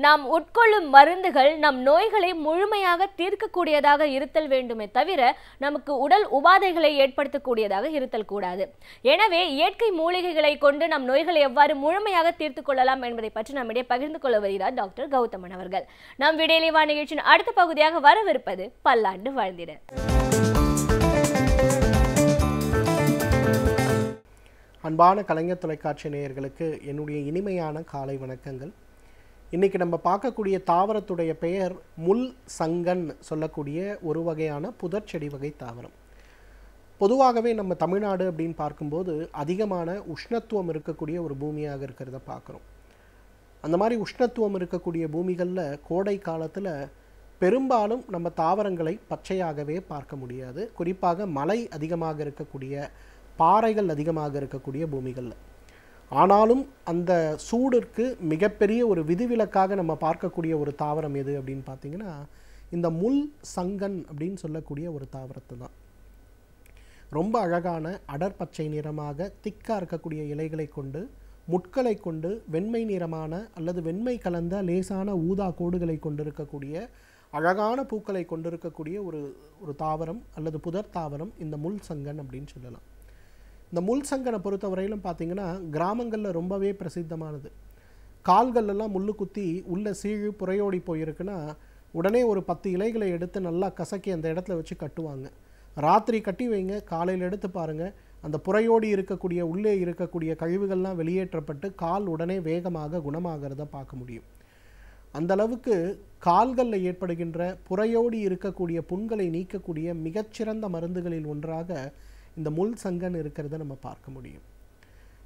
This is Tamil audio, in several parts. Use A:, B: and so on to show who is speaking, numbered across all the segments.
A: நாம் உட்கொள்ளும் மருந்துகள் நம் நோய்களை முழுமையாக தீர்க்கக்கூடியதாக இருத்தல் வேண்டுமே தவிர நமக்கு உடல் உபாதைகளை ஏற்படுத்தக்கூடியதாக இருத்தல் கூடாது. எனவே இயற்கை மூலிகைகளை கொண்டு நம் நோய்களை எவ்வாறு முழுமையாக தீர்த்து கொள்ளலாம் என்பதை பற்றி நம்மிடையே பகிர்ந்து கொள்ள வருகிறார் டாக்டர் கௌதமன் அவர்கள். நம் விடியலிவா நிகழ்ச்சியின் அடுத்த பகுதியாக வரவிருப்பது பல்லாண்டு வாழ்ந்திட.
B: அன்பான கலைஞர் தொலைக்காட்சி நேயர்களுக்கு என்னுடைய இனிமையான காலை வணக்கங்கள். இன்றைக்கி நம்ம பார்க்கக்கூடிய தாவரத்துடைய பெயர் முள் சங்கன் சொல்லக்கூடிய ஒரு வகையான புதர்ச்செடி வகை தாவரம். பொதுவாகவே நம்ம தமிழ்நாடு அப்படின்னு பார்க்கும்போது அதிகமான உஷ்ணத்துவம் இருக்கக்கூடிய ஒரு பூமியாக இருக்கிறத பார்க்குறோம். அந்த மாதிரி உஷ்ணத்துவம் இருக்கக்கூடிய பூமிகளில் கோடை காலத்தில் பெரும்பாலும் நம்ம தாவரங்களை பச்சையாகவே பார்க்க முடியாது. குறிப்பாக மழை அதிகமாக இருக்கக்கூடிய பாறைகள் அதிகமாக இருக்கக்கூடிய பூமிகளில். ஆனாலும் அந்த சூடிற்கு மிகப்பெரிய ஒரு விதிவிலக்காக நம்ம பார்க்கக்கூடிய ஒரு தாவரம் எது அப்படின்னு பார்த்தீங்கன்னா இந்த முள் சங்கன் அப்படின்னு சொல்லக்கூடிய ஒரு தாவரத்தை தான். ரொம்ப அழகான அடர்பச்சை நிறமாக திக்காக இருக்கக்கூடிய இலைகளை கொண்டு முட்களை கொண்டு வெண்மை நிறமான அல்லது வெண்மை கலந்த லேசான ஊதா கோடுகளை கொண்டிருக்கக்கூடிய அழகான பூக்களை கொண்டிருக்கக்கூடிய ஒரு தாவரம் அல்லது புதர் தாவரம் இந்த முள் சங்கன் அப்படின்னு சொல்லலாம். இந்த முள் சங்கனை பொறுத்தவரையிலும் பார்த்திங்கன்னா கிராமங்களில் ரொம்பவே பிரசித்தமானது. கால்களெல்லாம் முள்ளு குத்தி உள்ள சீழு புறையோடி போயிருக்குன்னா உடனே ஒரு 10 இலைகளை எடுத்து நல்லா கசக்கி அந்த இடத்துல வச்சு கட்டுவாங்க. ராத்திரி கட்டி வைங்க, காலையில் எடுத்து பாருங்கள், அந்த புறையோடி இருக்கக்கூடிய உள்ளே இருக்கக்கூடிய கழிவுகள்லாம் வெளியேற்றப்பட்டு கால் உடனே வேகமாக குணமாகிறத பார்க்க முடியும். அந்தளவுக்கு கால்களில் ஏற்படுகின்ற புறையோடி இருக்கக்கூடிய புண்களை நீக்கக்கூடிய மிகச்சிறந்த மருந்துகளில் ஒன்றாக இந்த முள் சங்கன் இருக்கிறத நம்ம பார்க்க முடியும்.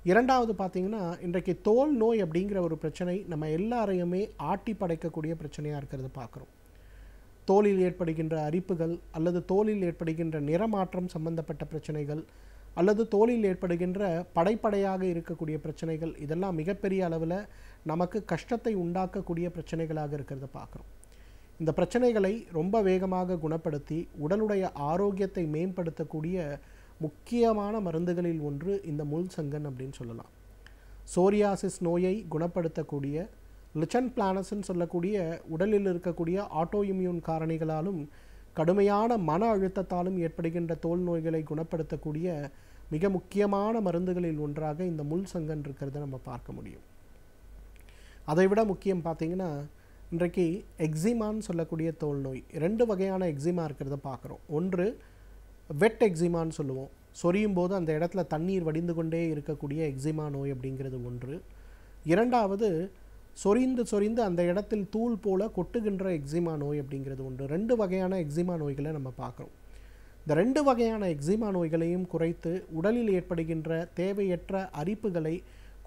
B: இரண்டாவது பார்த்திங்கன்னா இன்றைக்கு தோல் நோய் அப்படிங்கிற ஒரு பிரச்சனை நம்ம எல்லாரையுமே ஆட்டி படைக்கக்கூடிய பிரச்சனையாக இருக்கிறத பார்க்குறோம். தோலில் ஏற்படுகின்ற அரிப்புகள் அல்லது தோலில் ஏற்படுகின்ற நிறமாற்றம் சம்பந்தப்பட்ட பிரச்சனைகள் அல்லது தோலில் ஏற்படுகின்ற படைப்படையாக இருக்கக்கூடிய பிரச்சனைகள் இதெல்லாம் மிகப்பெரிய அளவில் நமக்கு கஷ்டத்தை உண்டாக்கக்கூடிய பிரச்சனைகளாக இருக்கிறத பார்க்குறோம். இந்த பிரச்சனைகளை ரொம்ப வேகமாக குணப்படுத்தி உடலுடைய ஆரோக்கியத்தை மேம்படுத்தக்கூடிய முக்கியமான மருந்துகளில் ஒன்று இந்த முள் சங்கன் அப்படின்னு சொல்லலாம். சோரியாசிஸ் நோயை குணப்படுத்தக்கூடிய லிச்சன் பிளானஸ்ன்னு சொல்லக்கூடிய உடலில் இருக்கக்கூடிய ஆட்டோ இம்யூன் காரணிகளாலும் கடுமையான மன அழுத்தத்தாலும் ஏற்படுகின்ற தோல் நோய்களை குணப்படுத்தக்கூடிய மிக முக்கியமான மருந்துகளில் ஒன்றாக இந்த முள் சங்கன் இருக்கிறத நம்ம பார்க்க முடியும். அதைவிட முக்கியம் பார்த்திங்கன்னா இன்றைக்கு எக்ஸிமான்னு சொல்லக்கூடிய தோல் நோய், 2 வகையான எக்ஸிமா இருக்கிறத பார்க்குறோம். ஒன்று வெட் எக்ஸிமான்னு சொல்லுவோம், சொரியும் போது அந்த இடத்துல தண்ணீர் வடிந்து கொண்டே இருக்கக்கூடிய எக்ஸிமா நோய் அப்படிங்கிறது ஒன்று. இரண்டாவது சொரிந்து அந்த இடத்தில் தூள் போல கொட்டுகின்ற எக்ஸிமா நோய் அப்படிங்கிறது ஒன்று. 2 வகையான எக்ஸிமா நோய்களை நம்ம பார்க்குறோம். இந்த 2 வகையான எக்ஸிமா நோய்களையும் குறைத்து உடலில் ஏற்படுகின்ற தேவையற்ற அரிப்புகளை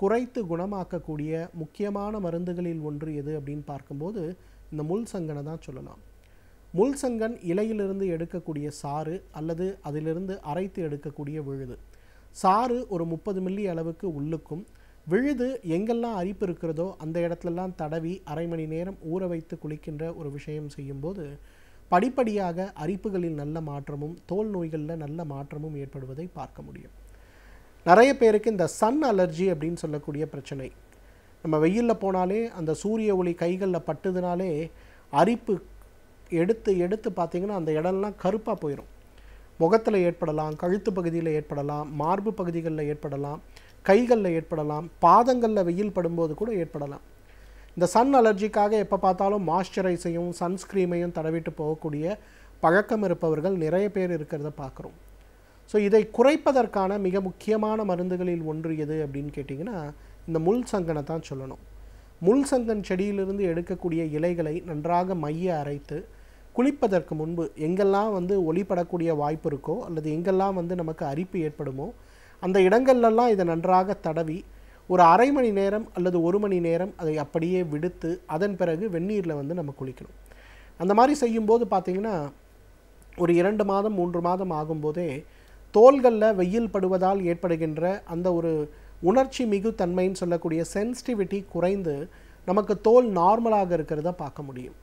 B: குறைத்து குணமாக்கக்கூடிய முக்கியமான மருந்துகளில் ஒன்று எது அப்படின்னு பார்க்கும்போது இந்த முள் சங்கனை தான் சொல்லலாம். முள் சங்கன் இலையிலிருந்து எடுக்கக்கூடிய சாறு அல்லது அதிலிருந்து அரைத்து எடுக்கக்கூடிய விழுது. சாறு ஒரு 30 மில்லி அளவுக்கு உள்ளுக்கும், விழுது எங்கெல்லாம் அரிப்பு இருக்கிறதோ அந்த இடத்துலலாம் தடவி அரை மணி நேரம் ஊற வைத்து குளிக்கின்ற ஒரு விஷயம் செய்யும்போது படிப்படியாக அரிப்புகளில் நல்ல மாற்றமும் தோல் நோய்களில் நல்ல மாற்றமும் ஏற்படுவதை பார்க்க முடியும். நிறைய பேருக்கு இந்த சன் அலர்ஜி அப்படின்னு சொல்லக்கூடிய பிரச்சனை, நம்ம வெயிலில் போனாலே அந்த சூரிய ஒளி கைகளில் பட்டுதுனாலே அரிப்பு எடுத்து பார்த்திங்கன்னா அந்த இடம்லாம் கருப்பாக போயிடும். முகத்தில் ஏற்படலாம், கழுத்து பகுதியில் ஏற்படலாம், மார்பு பகுதிகளில் ஏற்படலாம், கைகளில் ஏற்படலாம், பாதங்களில் வெயில் படும்போது கூட ஏற்படலாம். இந்த சன் அலர்ஜிக்காக எப்போ பார்த்தாலும் மாய்ஸ்சரைஸையும் சன்ஸ்க்ரீமையும் தடவிட்டு போகக்கூடிய பழக்கம் இருப்பவர்கள் நிறைய பேர் இருக்கிறத பார்க்குறோம். ஸோ இதை குறைப்பதற்கான மிக முக்கியமான மருந்துகளில் ஒன்று எது அப்படின்னு கேட்டிங்கன்னா இந்த முள் சங்கனை தான் சொல்லணும். முள் சங்கன் செடியிலிருந்து எடுக்கக்கூடிய இலைகளை நன்றாக மைய அரைத்து குளிப்பதற்கு முன்பு எங்கெல்லாம் ஒளிப்படக்கூடிய வாய்ப்பு இருக்கோ அல்லது எங்கெல்லாம் நமக்கு அரிப்பு ஏற்படுமோ அந்த இடங்கள்லாம் இதை நன்றாக தடவி ஒரு அரை மணி நேரம் அல்லது 1 மணி நேரம் அதை அப்படியே விடுத்து அதன் பிறகு வெந்நீரில் நம்ம குளிக்கணும். அந்த மாதிரி செய்யும்போது பார்த்திங்கன்னா ஒரு 2 மாதம் 3 மாதம் ஆகும்போதே தோள்களில் வெயில் படுவதால் ஏற்படுகின்ற அந்த ஒரு உணர்ச்சி மிகு தன்மைன்னு சொல்லக்கூடிய சென்சிட்டிவிட்டி குறைந்து நமக்கு தோல் நார்மலாக இருக்கிறத பார்க்க முடியும்.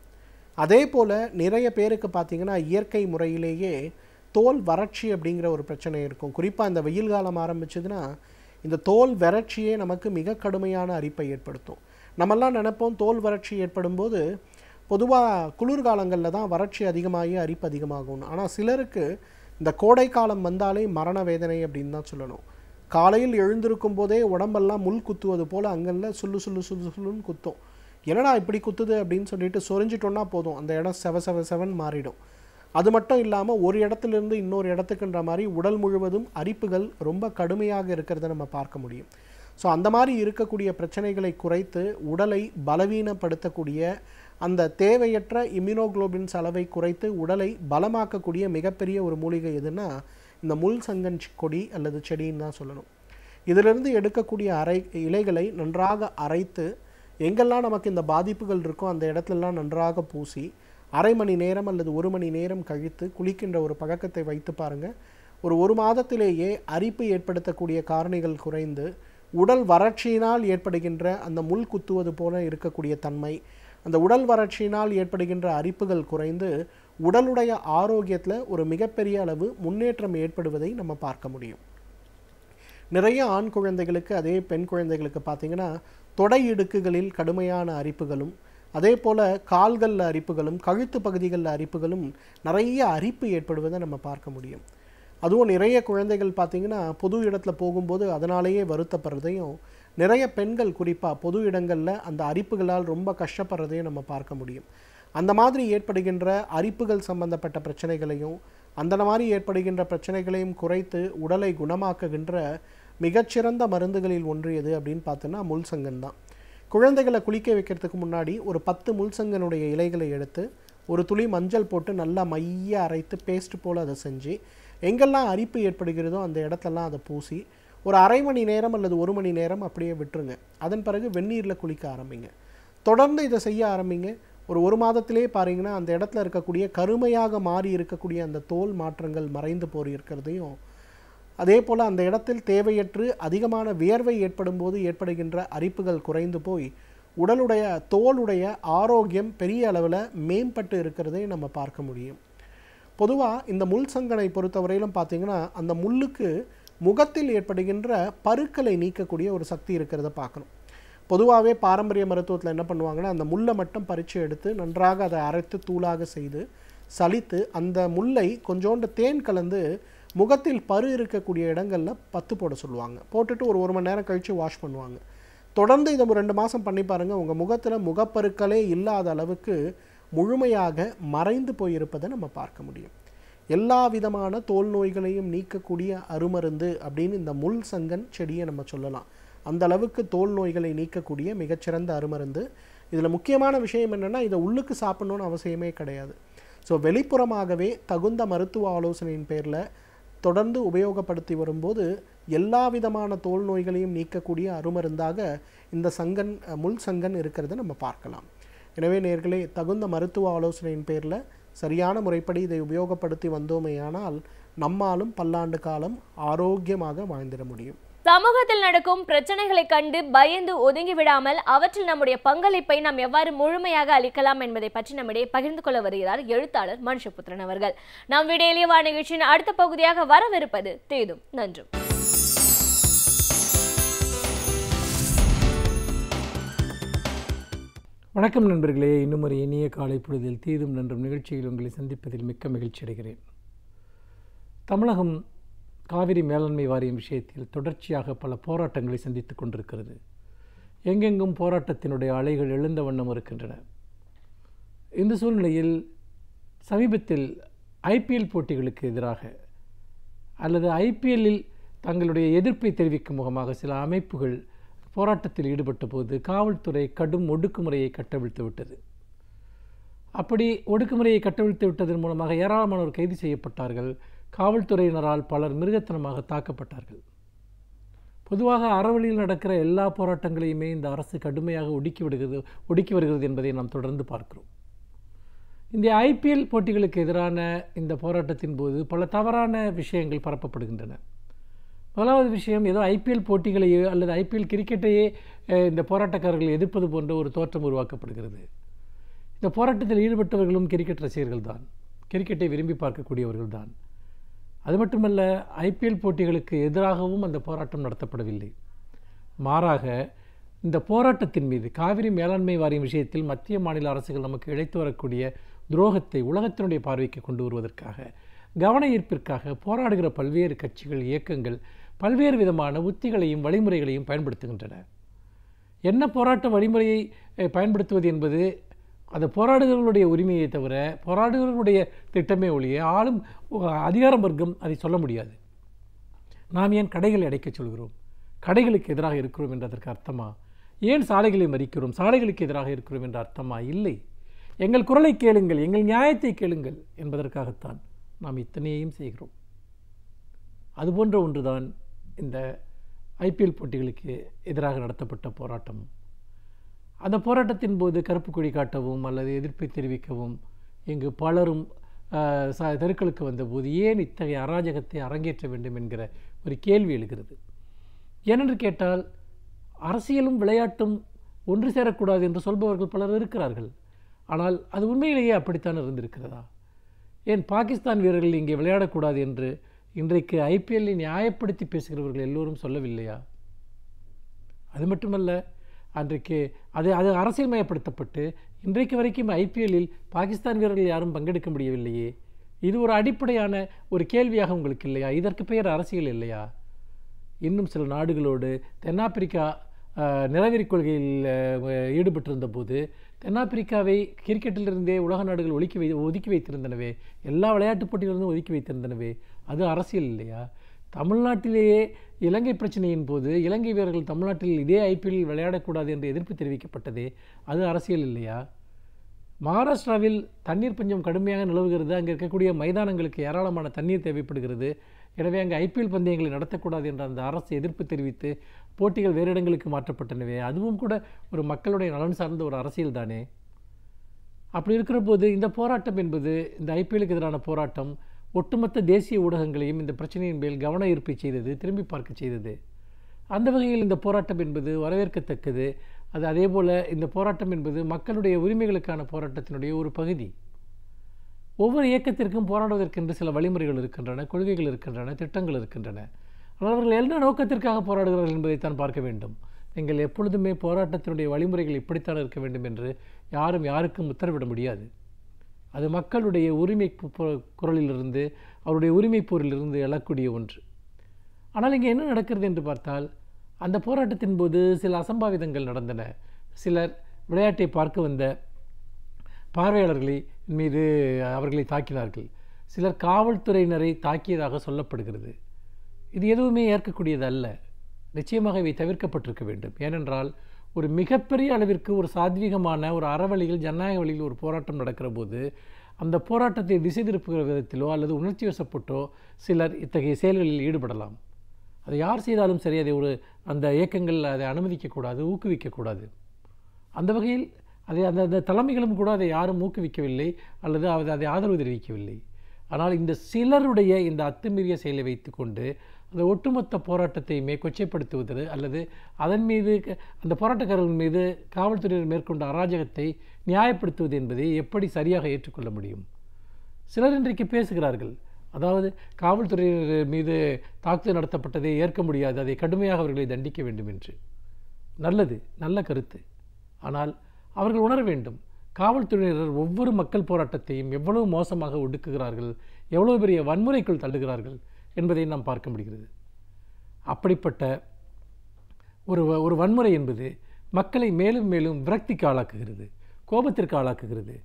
B: அதே போல் நிறைய பேருக்கு பார்த்திங்கன்னா இயற்கை முறையிலேயே தோல் வறட்சி அப்படிங்கிற ஒரு பிரச்சனை இருக்கும். குறிப்பாக இந்த வெயில் காலம் ஆரம்பிச்சதுன்னா இந்த தோல் வறட்சியே நமக்கு மிக கடுமையான அரிப்பை ஏற்படுத்தும். நம்மெல்லாம் நினைப்போம் தோல் வறட்சி ஏற்படும் போது பொதுவாக குளிர்காலங்களில் தான் வறட்சி அதிகமாகி அரிப்பு அதிகமாகும். ஆனால் சிலருக்கு இந்த கோடை காலம் வந்தாலே மரண வேதனை அப்படின்னு தான் சொல்லணும். காலையில் எழுந்திருக்கும் போதே உடம்பெல்லாம் முள் குத்துவது போல் அங்கெல்லாம் சுல்லு சுல்லு சுல்லு சுல்லுன்னு குத்தும். என்னடா இப்படி குத்துது அப்படின்னு சொல்லிட்டு சொரிஞ்சிட்டோன்னா போதும், அந்த இடம் செவன் மாறிடும். அது மட்டும் இல்லாமல் ஒரு இடத்துலேருந்து இன்னொரு இடத்துக்குன்ற மாதிரி உடல் முழுவதும் அரிப்புகள் ரொம்ப கடுமையாக இருக்கிறத நம்ம பார்க்க முடியும். ஸோ அந்த மாதிரி இருக்கக்கூடிய பிரச்சனைகளை குறைத்து உடலை பலவீனப்படுத்தக்கூடிய அந்த தேவையற்ற இம்யூனோகுளோபின்ஸ் அளவை குறைத்து உடலை பலமாக்கக்கூடிய மிகப்பெரிய ஒரு மூலிகை எதுன்னா இந்த முள் சங்கன் கொடி அல்லது செடின்னு தான் சொல்லணும். இதிலிருந்து எடுக்கக்கூடிய இலைகளை நன்றாக அரைத்து எங்கெல்லாம் நமக்கு இந்த பாதிப்புகள் இருக்கோ அந்த இடத்துலலாம் நன்றாக பூசி அரை மணி நேரம் அல்லது 1 மணி நேரம் கழித்து குளிக்கின்ற ஒரு பழக்கத்தை வைத்து பாருங்கள். ஒரு மாதத்திலேயே அரிப்பு ஏற்படுத்தக்கூடிய காரணிகள் குறைந்து உடல் வறட்சியினால் ஏற்படுகின்ற அந்த முள் குத்துவது போல இருக்கக்கூடிய தன்மை, அந்த உடல் வறட்சியினால் ஏற்படுகின்ற அரிப்புகள் குறைந்து உடலுடைய ஆரோக்கியத்தில் ஒரு மிகப்பெரிய அளவு முன்னேற்றம் ஏற்படுவதை நம்ம பார்க்க முடியும். நிறைய ஆண் குழந்தைகளுக்கு அதே பெண் குழந்தைகளுக்கு பார்த்திங்கன்னா தொடை இடுக்குகளில் கடுமையான அரிப்புகளும், அதே போல் கால்களில் அரிப்புகளும், கழுத்து பகுதிகளில் அரிப்புகளும், நிறைய அரிப்பு ஏற்படுவதை நம்ம பார்க்க முடியும். அதுவும் நிறைய குழந்தைகள் பார்த்திங்கன்னா பொது இடத்துல போகும்போது அதனாலேயே வருத்தப்படுறதையும், நிறைய பெண்கள் குறிப்பாக பொது இடங்களில் அந்த அரிப்புகளால் ரொம்ப கஷ்டப்படுறதையும் நம்ம பார்க்க முடியும். அந்த மாதிரி ஏற்படுகின்ற அரிப்புகள் சம்பந்தப்பட்ட பிரச்சனைகளையும் அந்த மாதிரி ஏற்படுகின்ற பிரச்சனைகளையும் குறைத்து உடலை குணமாக்குகின்ற மிகச்சிறந்த மருந்துகளில் ஒன்று எது அப்படின்னு பார்த்தோன்னா முள்சங்கன் தான். குழந்தைகளை குளிக்க வைக்கிறதுக்கு முன்னாடி ஒரு 10 முள்சங்கனுடைய இலைகளை எடுத்து ஒரு துளி மஞ்சள் போட்டு நல்லா மைய அரைத்து பேஸ்ட் போல் அதை செஞ்சு எங்கெல்லாம் அரிப்பு ஏற்படுகிறதோ அந்த இடத்தெல்லாம் அதை பூசி ஒரு அரை மணி நேரம் அல்லது 1 மணி நேரம் அப்படியே விட்டுருங்க. அதன் பிறகு வெந்நீரில் குளிக்க ஆரம்பிங்க. தொடர்ந்து இதை செய்ய ஆரம்பிங்க. ஒரு மாதத்திலே பாருங்கன்னா அந்த இடத்துல இருக்கக்கூடிய கருமையாக மாறி இருக்கக்கூடிய அந்த தோல் மாற்றங்கள் மறைந்து போய் இருக்கிறதையும், அதே போல் அந்த இடத்தில் தேவையற்று அதிகமான வியர்வை ஏற்படும் போது ஏற்படுகின்ற அரிப்புகள் குறைந்து போய் உடலுடைய தோலுடைய ஆரோக்கியம் பெரிய அளவில் மேம்பட்டு இருக்கிறதையும் நம்ம பார்க்க முடியும். பொதுவாக இந்த முள் சங்கனை பொறுத்தவரையிலும் பார்த்திங்கன்னா அந்த முள்ளுக்கு முகத்தில் ஏற்படுகின்ற பருக்களை நீக்கக்கூடிய ஒரு சக்தி இருக்கிறத பார்க்கணும். பொதுவாகவே பாரம்பரிய மருத்துவத்தில் என்ன பண்ணுவாங்கன்னா அந்த முள்ளை மட்டும் பறித்து எடுத்து நன்றாக அதை அரைத்து தூளாக செய்து சலித்து அந்த முல்லை கொஞ்சோண்டு தேன் கலந்து முகத்தில் பரு இருக்கக்கூடிய இடங்களில் பத்து போட சொல்லுவாங்க. போட்டுட்டு ஒரு மணி நேரம் கழித்து வாஷ் பண்ணுவாங்க. தொடர்ந்து இதை 2 மாதம் பண்ணி பாருங்கள், உங்கள் முகத்தில் முகப்பருக்களே இல்லாத அளவுக்கு முழுமையாக மறைந்து போயிருப்பதை நம்ம பார்க்க முடியும். எல்லா விதமான தோல் நோய்களையும் நீக்கக்கூடிய அருமருந்து அப்படின்னு இந்த முள் சங்கன் செடியை நம்ம சொல்லலாம். அந்த அளவுக்கு தோல் நோய்களை நீக்கக்கூடிய மிகச்சிறந்த அருமருந்து. இதில் முக்கியமான விஷயம் என்னென்னா இதை உள்ளுக்கு சாப்பிடணுன்னு அவசியமே கிடையாது. ஸோ வெளிப்புறமாகவே தகுந்த மருத்துவ ஆலோசனையின் பேரில் தொடர்ந்து உபயோகப்படுத்தி வரும்போது எல்லா விதமான தோல் நோய்களையும் நீக்கக்கூடிய அருமருந்தாக இந்த சங்கன் முள் சங்கன் இருக்கிறத நம்ம பார்க்கலாம். எனவே நேயர்களே, தகுந்த மருத்துவ ஆலோசனையின் பேரில் சரியான முறைப்படி இதை உபயோகப்படுத்தி வந்தோமேயானால் நம்மாலும் பல்லாண்டு காலம் ஆரோக்கியமாக வாழ்ந்திட முடியும்.
A: சமூகத்தில் நடக்கும் பிரச்சனைகளை கண்டு பயந்து ஒதுங்கி விடாமல் அவற்றில் நம்முடைய பங்களிப்பை நாம் எவ்வாறு முழுமையாக அளிக்கலாம் என்பதை பற்றி நம்மிடையே பகிர்ந்து கொள்ள வருகிறார் எழுத்தாளர் மனுஷபுத்திரன் அவர்கள். நம் வீடு எளியவா நிகழ்ச்சியின் அடுத்த பகுதியாக வரவிருப்பது தீதும் நன்றும்.
C: வணக்கம் நண்பர்களே, இன்னும் ஒரு இனிய காலை பொழுதில் தீதும் நன்றும் நிகழ்ச்சியில் உங்களை சந்திப்பதில் மிக்க மகிழ்ச்சி அடைகிறேன். தமிழகம் காவிரி மேலாண்மை வாரியம் விஷயத்தில் தொடர்ச்சியாக பல போராட்டங்களை சந்தித்துக் கொண்டிருக்கிறது. எங்கெங்கும் போராட்டத்தினுடைய அலைகள் எழுந்த வண்ணம் இருக்கின்றன. இந்த சூழ்நிலையில் சமீபத்தில் ஐபிஎல் போட்டிகளுக்கு எதிராக அல்லது ஐபிஎல்லில் தங்களுடைய எதிர்ப்பை தெரிவிக்கும் முகமாக சில அமைப்புகள் போராட்டத்தில் ஈடுபட்ட போது காவல்துறை கடும் ஒடுக்குமுறையை கட்டவிழ்த்து விட்டது. அப்படி ஒடுக்குமுறையை கட்டவிழ்த்து விட்டதன் மூலமாக ஏராளமானோர் கைது செய்யப்பட்டார்கள். காவல்துறையினரால் பலர் மிருகத்தனமாக தாக்கப்பட்டார்கள். பொதுவாக அறவழியில் நடக்கிற எல்லா போராட்டங்களையுமே இந்த அரசு கடுமையாக ஒடுக்கி வருகிறது என்பதை நாம் தொடர்ந்து பார்க்கிறோம். இந்த ஐபிஎல் போட்டிகளுக்கு எதிரான இந்த போராட்டத்தின் போது பல தவறான விஷயங்கள் பரப்பப்படுகின்றன. முதலாவது விஷயம், ஏதோ ஐபிஎல் போட்டிகளையோ அல்லது ஐபிஎல் கிரிக்கெட்டையே இந்த போராட்டக்காரர்கள் எதிர்ப்பது போன்ற ஒரு தோற்றம் உருவாக்கப்படுகிறது. இந்த போராட்டத்தில் ஈடுபட்டவர்களும் கிரிக்கெட் ரசிகர்கள் தான், கிரிக்கெட்டை விரும்பி பார்க்கக்கூடியவர்கள் தான். அது மட்டுமல்ல, ஐபிஎல் போட்டிகளுக்கு எதிராகவும் அந்த போராட்டம் நடத்தப்படவில்லை. மாறாக இந்த போராட்டத்தின் மீது காவிரி மேலாண்மை வாரியம் விஷயத்தில் மத்திய மாநில அரசுகள் நமக்கு இழைத்து வரக்கூடிய துரோகத்தை உலகத்தினுடைய பார்வைக்கு கொண்டு வருவதற்காக, கவன ஈர்ப்பிற்காக போராடுகிற பல்வேறு கட்சிகள், இயக்கங்கள் பல்வேறு விதமான உத்திகளையும் வழிமுறைகளையும் பயன்படுத்துகின்றன. என்ன போராட்ட வழிமுறையை பயன்படுத்துவது என்பது அந்த போராடுகிறவர்களுடைய உரிமையை தவிர போராடுகிறவர்களுடைய திட்டமே ஒழிய ஆளும் அதிகார வர்க்கம் அதை சொல்ல முடியாது. நாம் ஏன் கடைகளை அடைக்கச் சொல்கிறோம்? கடைகளுக்கு எதிராக இருக்கிறோம் என்றதற்கு அர்த்தமா? ஏன் சாலைகளை மறிக்கிறோம்? சாலைகளுக்கு எதிராக இருக்கிறோம் என்ற அர்த்தமா? இல்லை. எங்கள் குரலை கேளுங்கள், எங்கள் நியாயத்தை கேளுங்கள் என்பதற்காகத்தான் நாம் இத்தனையையும் செய்கிறோம். அதுபோன்ற ஒன்றுதான் இந்த IPL போட்டிகளுக்கு எதிராக நடத்தப்பட்ட போராட்டம். அந்த போராட்டத்தின் போது கருப்பு கொடி காட்டவும் அல்லது எதிர்ப்பை தெரிவிக்கவும் இங்கு பலரும் தெருக்களுக்கு வந்தபோது ஏன் இத்தகைய அராஜகத்தை அரங்கேற்ற வேண்டும் என்கிற ஒரு கேள்வி எழுகிறது. ஏனென்று கேட்டால், அரசியலும் விளையாட்டும் ஒன்று சேரக்கூடாது என்று சொல்பவர்கள் பலர் இருக்கிறார்கள். ஆனால் அது உண்மையிலேயே அப்படித்தான் இருந்திருக்கிறதா? ஏன் பாகிஸ்தான் வீரர்கள் இங்கே விளையாடக்கூடாது என்று இன்றைக்கு IPL-ஐ நியாயப்படுத்தி பேசுகிறவர்கள் எல்லோரும் சொல்லவில்லையா? அது மட்டுமல்ல, அன்றைக்கு அது அரசியல் மயப்படுத்தப்பட்டு இன்றைக்கு வரைக்கும் IPL-இல் பாகிஸ்தான் வீரர்கள் யாரும் பங்கெடுக்க முடியவில்லையே. இது ஒரு அடிப்படையான ஒரு கேள்வியாக உங்களுக்கு இல்லையா? இதற்கு பெயர் அரசியல் இல்லையா? இன்னும் சில நாடுகளோடு தென்னாப்பிரிக்கா நிலவரி கொள்கையில் ஈடுபட்டிருந்த போது தென்னாப்பிரிக்காவை கிரிக்கெட்டிலிருந்தே உலக நாடுகள் ஒதுக்கி வைத்திருந்தனவே, எல்லா விளையாட்டுப் போட்டிகளிலிருந்தும் ஒதுக்கி வைத்திருந்தனவே. அது அரசியல் இல்லையா? தமிழ்நாட்டிலேயே இலங்கை பிரச்சனையின் போது இலங்கை வீரர்கள் தமிழ்நாட்டில் இதே IPL விளையாடக்கூடாது என்று எதிர்ப்பு தெரிவிக்கப்பட்டதே, அது அரசியல் இல்லையா? மகாராஷ்டிராவில் தண்ணீர் பஞ்சம் கடுமையாக நிலவுகிறது. அங்கே இருக்கக்கூடிய மைதானங்களுக்கு ஏராளமான தண்ணீர் தேவைப்படுகிறது. எனவே அங்கே IPL பந்தயங்களை நடத்தக்கூடாது என்ற அந்த அரசு எதிர்ப்பு தெரிவித்து போட்டிகள் வேறு இடங்களுக்கு மாற்றப்பட்டனவே. அதுவும் கூட ஒரு மக்களுடைய நலன் சார்ந்த ஒரு அரசியல் தானே. அப்படி இருக்கிற போது இந்த போராட்டம் என்பது, இந்த IPL-க்கு எதிரான போராட்டம் ஒட்டுமொத்த தேசிய ஊடகங்களையும் இந்த பிரச்சனையின் மேல் கவன ஈர்ப்பை செய்தது, திரும்பி பார்க்க செய்தது. அந்த வகையில் இந்த போராட்டம் என்பது வரவேற்கத்தக்கது. அதே போல் இந்த போராட்டம் என்பது மக்களுடைய உரிமைகளுக்கான போராட்டத்தினுடைய ஒரு பகுதி. ஒவ்வொரு இயக்கத்திற்கும் போராடுவதற்கென்று சில வழிமுறைகள் இருக்கின்றன, கொள்கைகள் இருக்கின்றன, திட்டங்கள் இருக்கின்றன. ஆனால் அவர்கள் என்ன நோக்கத்திற்காக போராடுகிறார்கள் என்பதைத்தான் பார்க்க வேண்டும். நீங்கள் எப்பொழுதுமே போராட்டத்தினுடைய வழிமுறைகள் இப்படித்தான் இருக்க வேண்டும் என்று யாருக்கும் உத்தரவிட முடியாது. அது மக்களுடைய உரிமை குரலிலிருந்து, அவருடைய உரிமை போரிலிருந்து எழக்கூடிய ஒன்று. ஆனால் இங்கே என்ன நடக்கிறது என்று பார்த்தால், அந்த போராட்டத்தின் போது சில அசம்பாவிதங்கள் நடந்தன. சிலர் விளையாட்டை பார்க்க வந்த பார்வையாளர்களை மீது அவர்களை தாக்கினார்கள். சிலர் காவல்துறையினரை தாக்கியதாக சொல்லப்படுகிறது. இது எதுவுமே ஏற்கக்கூடியது அல்ல. நிச்சயமாக இவை தவிர்க்கப்பட்டிருக்க வேண்டும். ஏனென்றால் ஒரு மிகப்பெரிய அளவிற்கு ஒரு சாத்வீகமான ஒரு அறவழியில், ஜனநாயக வழியில் ஒரு போராட்டம் நடக்கிற போது அந்த போராட்டத்தை திசை திருப்புகிற விதத்திலோ அல்லது உணர்ச்சி வசப்பட்டோ சிலர் இத்தகைய செயல்களில் ஈடுபடலாம். அதை யார் செய்தாலும் சரி, அதை அந்த இயக்கங்கள் அதை அனுமதிக்கக்கூடாது, ஊக்குவிக்கக்கூடாது. அந்த வகையில் அந்த தலைமைகளும் கூட அதை யாரும் ஊக்குவிக்கவில்லை அல்லது அதை ஆதரவு தெரிவிக்கவில்லை. ஆனால் இந்த சிலருடைய இந்த அத்துமீறிய செயலை வைத்துக்கொண்டு அந்த ஒட்டுமொத்த போராட்டத்தையுமே கொச்சைப்படுத்துவது அல்லது அதன் மீது அந்த போராட்டக்காரர்கள் மீது காவல்துறையினர் மேற்கொண்ட அராஜகத்தை நியாயப்படுத்துவது என்பதை எப்படி சரியாக ஏற்றுக்கொள்ள முடியும்? சிலர் இன்றைக்கு பேசுகிறார்கள், அதாவது காவல்துறையினர் மீது தாக்குதல் நடத்தப்பட்டதை ஏற்க முடியாது, அதை கடுமையாக அவர்களை தண்டிக்க வேண்டும் என்று. நல்லது, நல்ல கருத்து. ஆனால் அவர்கள் உணர வேண்டும், காவல்துறையினர் ஒவ்வொரு மக்கள் போராட்டத்தையும் எவ்வளவு மோசமாக ஒடுக்குகிறார்கள், எவ்வளவு பெரிய வன்முறைக்குள் தள்ளுகிறார்கள் என்பதை நாம் பார்க்க முடிகிறது. அப்படிப்பட்ட ஒரு வன்முறை என்பது மக்களை மேலும் மேலும் விரக்திக்கு ஆளாக்குகிறது, கோபத்திற்கு ஆளாக்குகிறது.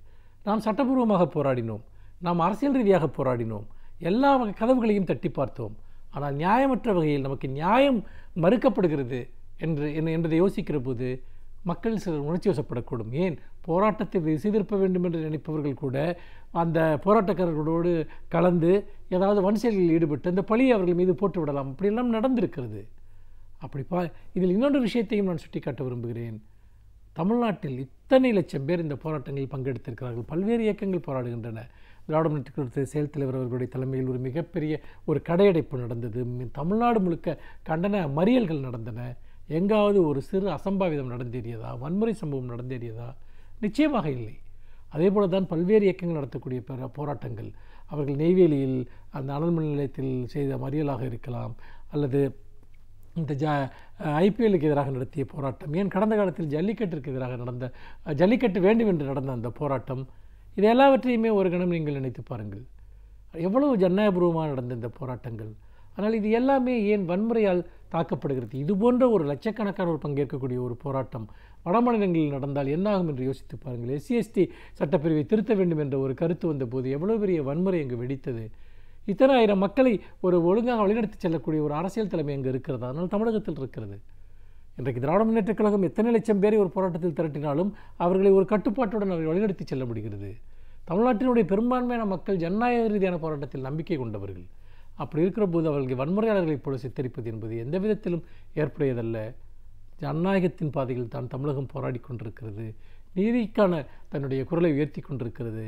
C: நாம் சட்டபூர்வமாக போராடினோம், நாம் அரசியல் ரீதியாக போராடினோம், எல்லா கதவுகளையும் தட்டி பார்த்தோம். ஆனால் நியாயமற்ற வகையில் நமக்கு நியாயம் மறுக்கப்படுகிறது என்பதை யோசிக்கிற போது மக்கள் சிலர் உணர்ச்சி வசப்படக்கூடும். ஏன் போராட்டத்தை திசைதிருப்ப வேண்டும் என்று நினைப்பவர்கள் கூட அந்த போராட்டக்காரர்களோடு கலந்து ஏதாவது வன்செயலில் ஈடுபட்டு அந்த பழியை அவர்கள் மீது போட்டு விடலாம். அப்படியெல்லாம் நடந்திருக்கிறது. இதில் இன்னொரு விஷயத்தையும் நான் சுட்டிக்காட்ட விரும்புகிறேன். தமிழ்நாட்டில் இத்தனை லட்சம் பேர் இந்த போராட்டங்களில் பங்கெடுத்திருக்கிறார்கள். பல்வேறு இயக்கங்கள் போராடுகின்றன. திராவிட முன்னேற்றக் கழகத்தின் செயல் தலைவர் அவர்களுடைய தலைமையில் ஒரு மிகப்பெரிய ஒரு கடையடைப்பு நடந்தது. தமிழ்நாடு முழுக்க கண்டன மறியல்கள் நடந்தன. எங்காவது ஒரு சிறு அசம்பாவிதம் நடந்தேறியதா, வன்முறை சம்பவம் நடந்தேறியதா? நிச்சயமாக இல்லை. அதே போல தான் பல்வேறு இயக்கங்கள் நடத்தக்கூடிய போராட்டங்கள், அவர்கள் நெய்வேலியில் அந்த அனல் மின் நிலையத்தில் செய்த மறியலாக இருக்கலாம், அல்லது இந்த ஐபிஎல்லுக்கு எதிராக நடத்திய போராட்டம், ஏன் கடந்த காலத்தில் ஜல்லிக்கட்டிற்கு எதிராக நடந்த ஜல்லிக்கட்டு வேண்டும் என்று நடந்த அந்த போராட்டம், இது எல்லாவற்றையுமே ஒரு கணம் நீங்கள் நினைத்து பாருங்கள். எவ்வளவு ஜனநாயகபூர்வமாக நடந்த இந்த போராட்டங்கள். ஆனால் இது எல்லாமே ஏன் வன்முறையால் தாக்கப்படுகிறது? இது போன்ற ஒரு லட்சக்கணக்கானோர் பங்கேற்கக்கூடிய ஒரு போராட்டம் வட மாநிலங்களில் நடந்தால் என்னாகும் என்று யோசித்து பாருங்கள். SC/ST சட்டப்பிரிவை திருத்த வேண்டும் என்ற ஒரு கருத்து வந்தபோது எவ்வளோ பெரிய வன்முறை அங்கு வெடித்தது. இத்தனை ஆயிரம் மக்களை ஒரு ஒழுங்காக வழிநடத்தி செல்லக்கூடிய ஒரு அரசியல் தலைமை அங்கே இருக்கிறது. அதனால் தமிழகத்தில் இருக்கிறது. இன்றைக்கு திராவிட முன்னேற்றக் கழகம் எத்தனை லட்சம் பேரை ஒரு போராட்டத்தில் திரட்டினாலும் அவர்களை ஒரு கட்டுப்பாட்டுடன் அவர்கள் வழிநடத்தி செல்ல முடிகிறது. தமிழ்நாட்டினுடைய பெரும்பான்மையான மக்கள் ஜனநாயக ரீதியான போராட்டத்தில் நம்பிக்கை கொண்டவர்கள். அப்படி இருக்கிற போது அவர்களுக்கு வன்முறையாளர்களைப் போல சித்தரிப்பது என்பது எந்த விதத்திலும் ஏற்புடையதல்ல. ஜனநாயகத்தின் பாதையில் தான் தமிழகம் போராடி கொண்டிருக்கிறது. நீதிக்கான தன்னுடைய குரலை உயர்த்தி கொண்டிருக்கிறது.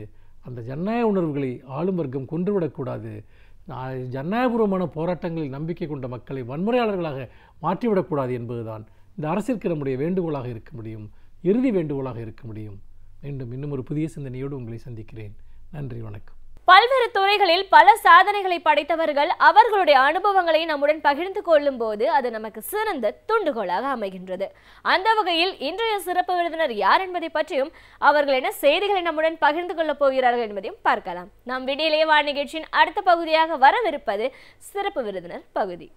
C: அந்த ஜனநாயக உணர்வுகளை ஆளும் வர்க்கம் கொன்றுவிடக்கூடாது. ஜனநாயகபூர்வமான போராட்டங்களில் நம்பிக்கை கொண்ட மக்களை வன்முறையாளர்களாக மாற்றிவிடக்கூடாது என்பதுதான் இந்த அரசிற்கு நம்முடைய வேண்டுகோளாக இருக்க முடியும், இறுதி வேண்டுகோளாக இருக்க முடியும். மீண்டும் இன்னும் ஒரு புதிய சிந்தனையோடு உங்களை சந்திக்கிறேன். நன்றி, வணக்கம்.
A: பல்வேறு துறைகளில் பல சாதனைகளை படைத்தவர்கள் அவர்களுடைய அனுபவங்களை நம்முடன் பகிர்ந்து கொள்ளும் போது அது நமக்கு சிறந்த துண்டுகோலாக அமைகின்றது. அந்த வகையில் இன்றைய சிறப்பு விருந்தினர் யார் என்பதை பற்றியும் அவர்கள் என்ன செய்திகளை நம்முடன் பகிர்ந்து கொள்ளப் போகிறார்கள் என்பதையும் பார்க்கலாம். நம் விடியலே வா நிகழ்ச்சியின் அடுத்த பகுதியாக வரவிருப்பது சிறப்பு விருந்தினர் பகுதி.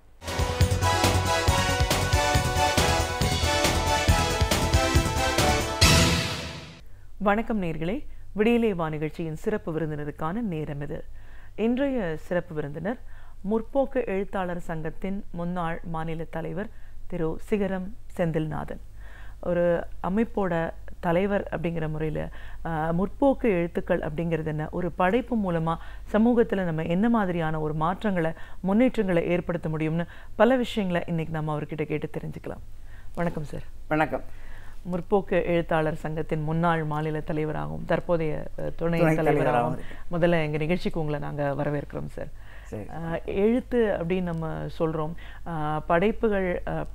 D: வணக்கம் நேயர்களே, விடியலே வா நிகழ்ச்சியின் சிறப்பு விருந்தினருக்கான நேரம் இது. இன்றைய சிறப்பு விருந்தினர் முற்போக்கு எழுத்தாளர் சங்கத்தின் முன்னாள் மாநில தலைவர் திரு சிகரம் செந்தில்நாதன். ஒரு அமைப்போட தலைவர் அப்படிங்கிற முறையில் முற்போக்கு எழுத்துக்கள் அப்படிங்கிறது என்ன, ஒரு படைப்பு மூலமாக சமூகத்தில் நம்ம என்ன மாதிரியான ஒரு மாற்றங்களை முன்னேற்றங்களை ஏற்படுத்த முடியும்னு பல விஷயங்களை இன்றைக்கி நம்ம அவர்கிட்ட கேட்டு தெரிஞ்சுக்கலாம். வணக்கம் சார்.
E: வணக்கம்.
D: முற்போக்கு எழுத்தாளர் சங்கத்தின் முன்னாள் மாநில தலைவராகவும் தற்போதைய துணை தலைவராகவும் முதல்ல எங்கள் நிகழ்ச்சிக்கு உங்களை நாங்கள் வரவேற்கிறோம் சார். எழுத்து அப்படின்னு நம்ம சொல்கிறோம், படைப்புகள்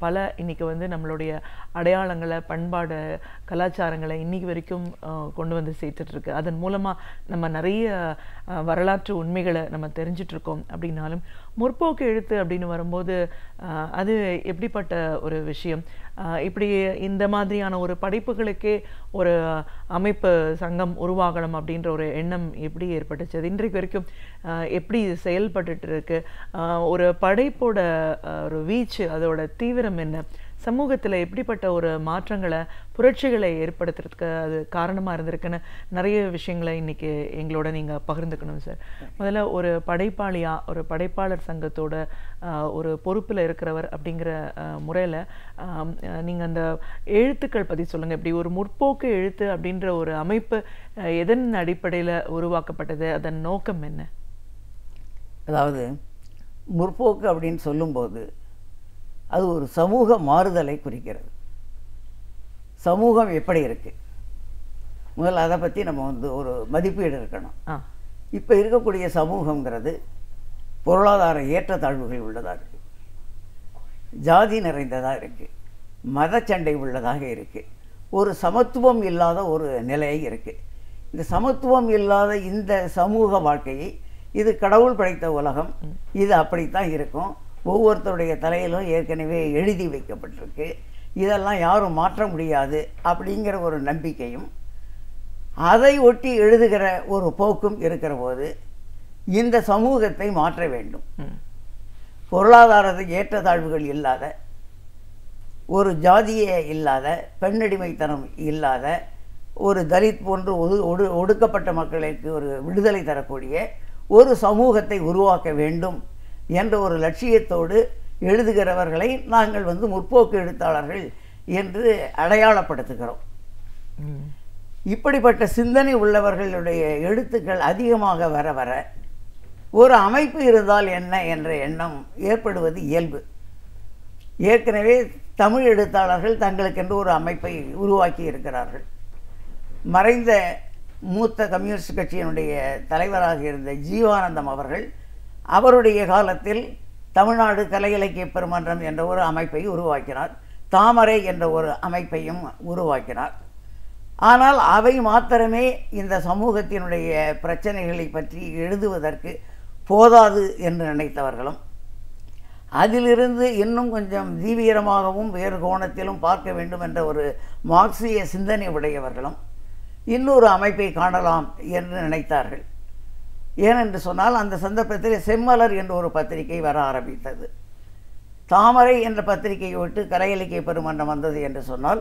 D: பல இன்னைக்கு வந்து நம்மளுடைய அடையாளங்களை, பண்பாடு, கலாச்சாரங்களை இன்னைக்கு வரைக்கும் கொண்டு வந்து சேர்த்துட்ருக்கு. அதன் மூலமாக நம்ம நிறைய வரலாற்று உண்மைகளை நம்ம தெரிஞ்சிட்ருக்கோம். அப்படின்னாலும் முற்போக்கு எழுத்து அப்படின்னு வரும்போது அது எப்படிப்பட்ட ஒரு விஷயம்? இப்படி இந்த மாதிரியான ஒரு படைப்புகளுக்கே ஒரு அமைப்பு சங்கம் உருவாகணும் அப்படின்ற ஒரு எண்ணம் எப்படி ஏற்பட்டுச்சு? அது இன்றைக்கு வரைக்கும் எப்படி செயல்பட்டு இருக்கு? ஒரு படைப்போட ஒரு வீச்சு, அதோட தீவிரம் என்ன? சமூகத்தில் எப்படிப்பட்ட ஒரு மாற்றங்களை, புரட்சிகளை ஏற்படுத்துறதுக்கு அது காரணமாக இருந்திருக்குன்னு நிறைய விஷயங்களை இன்னைக்கு எங்களோட நீங்கள் பகிர்ந்துக்கணும் சார். முதல்ல ஒரு படைப்பாளியாக, ஒரு படைப்பாளர் சங்கத்தோட ஒரு பொறுப்பில் இருக்கிறவர் அப்படிங்கிற முறையில் நீங்கள் அந்த எழுத்துக்கள் பற்றி சொல்லுங்கள். இப்படி ஒரு முற்போக்கு எழுத்து அப்படின்ற ஒரு அமைப்பு எதன் அடிப்படையில் உருவாக்கப்பட்டது? அதன் நோக்கம் என்ன?
E: அதாவது முற்போக்கு அப்படின்னு சொல்லும்போது அது ஒரு சமூக மாறுதலை குறிக்கிறது. சமூகம் எப்படி இருக்கு, முதல்ல அதை பற்றி நம்ம வந்து ஒரு மதிப்பீடு இருக்கணும். இப்போ இருக்கக்கூடிய சமூகங்கிறது பொருளாதார ஏற்றத்தாழ்வுகள் உள்ளதாக இருக்கு, ஜாதி நிறைந்ததாக இருக்கு, மதச்சண்டை உள்ளதாக இருக்கு, ஒரு சமத்துவம் இல்லாத ஒரு நிலை இருக்கு. இந்த சமத்துவம் இல்லாத இந்த சமூக வாழ்க்கையை, இது கடவுள் படைத்த உலகம், இது அப்படித்தான் இருக்கும், ஒவ்வொருத்தருடைய தலையிலும் ஏற்கனவே எழுதி வைக்கப்பட்டிருக்கு, இதெல்லாம் யாரும் மாற்ற முடியாது அப்படிங்கிற ஒரு நம்பிக்கையும் அதை ஒட்டி எழுதுகிற ஒரு போக்கும் இருக்கிற போது இந்த சமூகத்தை மாற்ற வேண்டும். பொருளாதார ஏற்றத்தாழ்வுகள் இல்லாத, ஒரு ஜாதியே இல்லாத, பெண்ணடிமைத்தனம் இல்லாத, ஒரு தலித் போன்று ஒடுக்கப்பட்ட மக்களுக்கு ஒரு விடுதலை தரக்கூடிய ஒரு சமூகத்தை உருவாக்க வேண்டும் என்ற ஒரு லட்சியத்தோடு எழுதுகிறவர்களை நாங்கள் வந்து முற்போக்கு எழுத்தாளர்கள் என்று அடையாளப்படுத்துகிறோம். இப்படிப்பட்ட சிந்தனை உள்ளவர்களுடைய எழுத்துக்கள் அதிகமாக வர வர ஒரு அமைப்பு இருந்தால் என்ன என்ற எண்ணம் ஏற்படுவது இயல்பு. ஏற்கனவே தமிழ் எழுத்தாளர்கள் தங்களுக்கென்று ஒரு அமைப்பை உருவாக்கி இருக்கிறார்கள். மறைந்த மூத்த கம்யூனிஸ்ட் கட்சியினுடைய தலைவராக இருந்த ஜீவானந்தம் அவர்கள் அவருடைய காலத்தில் தமிழ்நாடு கலை இலக்கிய பெருமன்றம் என்ற ஒரு அமைப்பை உருவாக்கினார், தாமரை என்ற ஒரு அமைப்பையும் உருவாக்கினார். ஆனால் அவை மாத்திரமே இந்த சமூகத்தினுடைய பிரச்சனைகளை பற்றி எழுதுவதற்கு போதாது என்று நினைத்தவர்களும், அதிலிருந்து இன்னும் கொஞ்சம் தீவிரமாகவும் வேறு கோணத்திலும் பார்க்க வேண்டும் என்ற ஒரு மார்க்சிய சிந்தனை உடையவர்களும் இன்னொரு அமைப்பை காணலாம் என்று நினைத்தார்கள். ஏனென்று சொன்னால் அந்த சந்தர்ப்பத்தில் செம்மலர் என்ற ஒரு பத்திரிகை வர ஆரம்பித்தது. தாமரை என்ற பத்திரிகையை விட்டு கலை இலக்கிய பெருமன்றம் வந்தது என்று சொன்னால்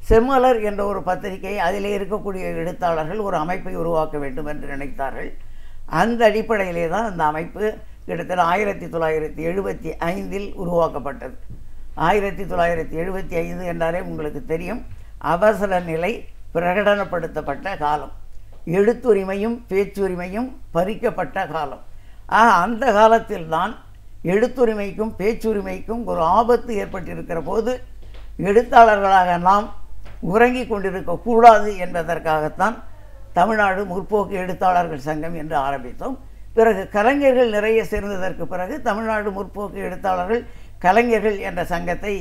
E: செம்மலர் என்ற ஒரு பத்திரிகை, அதிலே இருக்கக்கூடிய எழுத்தாளர்கள் ஒரு அமைப்பை உருவாக்க வேண்டும் என்று நினைத்தார்கள். அந்த அடிப்படையிலே தான் அந்த அமைப்பு கிட்டத்தட்ட 1975 உருவாக்கப்பட்டது. 1975 என்றாலே உங்களுக்கு தெரியும், அவசர நிலை பிரகடனப்படுத்தப்பட்ட காலம், எழுத்துரிமையும் பேச்சுரிமையும் பறிக்கப்பட்ட காலம். அந்த காலத்தில் தான் எழுத்துரிமைக்கும் பேச்சுரிமைக்கும் ஒரு ஆபத்து ஏற்பட்டிருக்கிற போது எழுத்தாளர்களாக நாம் உறங்கிக் கொண்டிருக்கக்கூடாது என்பதற்காகத்தான் தமிழ்நாடு முற்போக்கு எழுத்தாளர்கள் சங்கம் என்று ஆரம்பித்தோம். பிறகு கலைஞர்கள் நிறைய சேர்ந்ததற்கு பிறகு தமிழ்நாடு முற்போக்கு எழுத்தாளர்கள் கலைஞர்கள் என்ற சங்கத்தை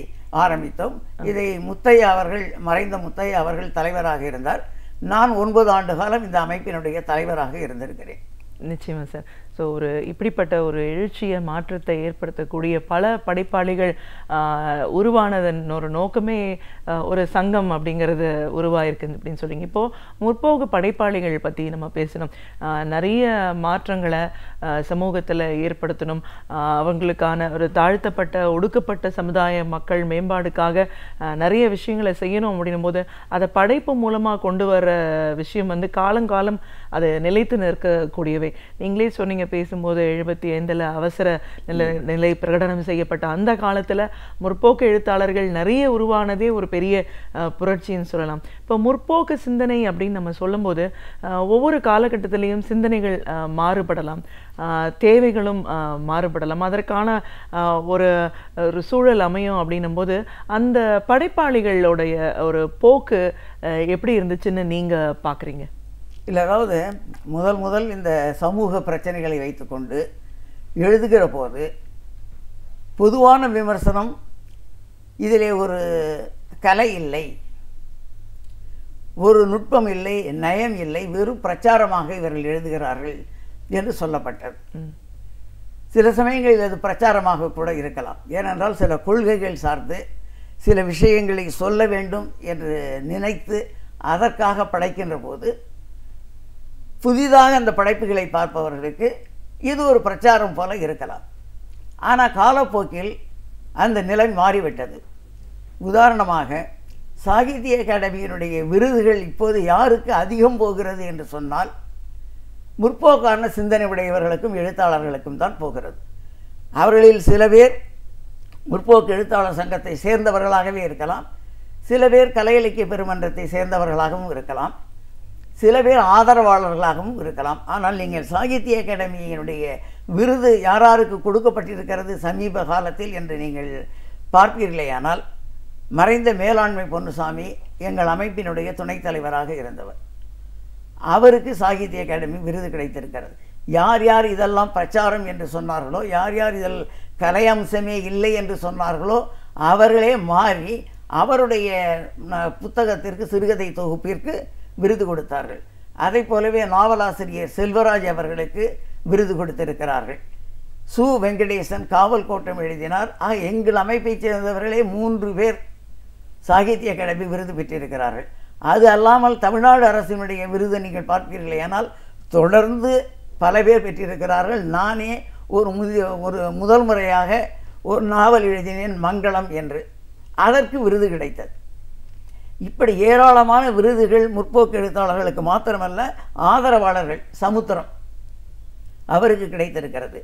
E: ஆரம்பித்தோம். இதை முத்தையா அவர்கள், மறைந்த முத்தையா அவர்கள் தலைவராக இருந்தார். நான் 9 ஆண்டு காலம் இந்த அமைப்பினுடைய தலைவராக இருந்திருக்கிறேன்.
D: நிச்சயமா சார். ஸோ இப்படிப்பட்ட ஒரு எழுச்சியை மாற்றத்தை ஏற்படுத்தக்கூடிய பல படைப்பாளிகள் உருவானதன் ஒரு நோக்கமே ஒரு சங்கம் அப்படிங்கிறது உருவாயிருக்கு அப்படின்னு சொல்லிங்க. இப்போது முற்போக்கு படைப்பாளிகள் பற்றி நம்ம பேசணும். நிறைய மாற்றங்களை சமூகத்தில் ஏற்படுத்தணும், அவங்களுக்கான ஒரு தாழ்த்தப்பட்ட ஒடுக்கப்பட்ட சமுதாய மக்கள் மேம்பாடுக்காக நிறைய விஷயங்களை செய்யணும் அப்படின்னும் போது அதை படைப்பு மூலமாக கொண்டு வர விஷயம் காலங்காலம் அது நிலைத்து நிற்கக்கூடியவை. நீங்களே சொன்னீங்க பேசும்போது 75 அவசர நிலை பிரகடனம் செய்யப்பட்ட அந்த காலத்தில் முற்போக்கு எழுத்தாளர்கள் நிறைய உருவானதே ஒரு பெரிய புரட்சின்னு சொல்லலாம். இப்போ முற்போக்கு சிந்தனை அப்படின்னு நம்ம சொல்லும்போது ஒவ்வொரு காலகட்டத்திலையும் சிந்தனைகள் மாறுபடலாம், தேவைகளும் மாறுபடலாம், அதற்கான ஒரு சூழல் அமையும் அப்படின்னும் போது அந்த படைப்பாளிகளுடைய ஒரு போக்கு எப்படி இருந்துச்சுன்னு நீங்கள் பார்க்குறீங்க?
E: இல்லை, அதாவது முதல் இந்த சமூக பிரச்சனைகளை வைத்துக்கொண்டு எழுதுகிற போது பொதுவான விமர்சனம், இதிலே ஒரு கலை இல்லை, ஒரு நுட்பம் இல்லை, நயம் இல்லை, வெறும் பிரச்சாரமாக இவர்கள் எழுதுகிறார்கள் என்று சொல்லப்பட்டது. சில சமயங்களில் அது பிரச்சாரமாக கூட இருக்கலாம். ஏனென்றால் சில கொள்கைகள் சார்ந்து சில விஷயங்களை சொல்ல வேண்டும் என்று நினைத்து அதற்காக படைக்கின்ற போது புதிதாக அந்த படைப்புகளை பார்ப்பவர்களுக்கு இது ஒரு பிரச்சாரம் போல இருக்கலாம். ஆனால் காலப்போக்கில் அந்த நிலை மாறிவிட்டது. உதாரணமாக சாகித்ய அகாடமியினுடைய விருதுகள் இப்போது யாருக்கு அதிகம் போகிறது என்று சொன்னால் முற்போக்கான சிந்தனை உடையவர்களுக்கும் எழுத்தாளர்களுக்கும் தான் போகிறது. அவர்களில் சில பேர் முற்போக்கு எழுத்தாளர் சங்கத்தை சேர்ந்தவர்களாகவே இருக்கலாம், சில பேர் கலை இலக்கிய பெருமன்றத்தை சேர்ந்தவர்களாகவும் இருக்கலாம், சில பேர் ஆதரவாளர்களாகவும் இருக்கலாம். ஆனால் நீங்கள் சாகித்ய அகாடமியினுடைய விருது யாராருக்கு கொடுக்கப்பட்டிருக்கிறது சமீப காலத்தில் என்று நீங்கள் பார்ப்பீர்களேயானால், மறைந்த மேலாண்மை பொன்னுசாமி எங்கள் அமைப்பினுடைய துணைத் தலைவராக இருந்தவர், அவருக்கு சாகித்ய அகாடமி விருது கிடைத்திருக்கிறது. யார் யார் இதெல்லாம் பிரச்சாரம் என்று சொன்னார்களோ, யார் யார் இதில் கலை அம்சமே இல்லை என்று சொன்னார்களோ அவர்களே மாறி அவருடைய புத்தகத்திற்கு, சிறுகதை தொகுப்பிற்கு விருது கொடுத்தார்கள். அதை போலவே நாவலாசிரியர் செல்வராஜ் அவர்களுக்கு விருது கொடுத்திருக்கிறார்கள். சு வெங்கடேசன் காவல் கோட்டம் எழுதினார். எங்கள் அமைப்பைச் சேர்ந்தவர்களே 3 பேர் சாகித்ய அகாடமி விருது பெற்றிருக்கிறார்கள். அது அல்லாமல் தமிழ்நாடு அரசினுடைய விருது நீங்கள் பார்ப்பீர்களே, ஆனால் தொடர்ந்து பல பேர் பெற்றிருக்கிறார்கள். நானே ஒரு முதல் முறையாக ஒரு நாவல் எழுதினேன், மங்களம் என்று, அதற்கு விருது கிடைத்தது. இப்படி ஏராளமான விருதுகள் முற்போக்கு எழுத்தாளர்களுக்கு மாத்திரமல்ல, ஆதரவாளர்கள் சமுத்திரம் அவருக்கு கிடைத்திருக்கிறது,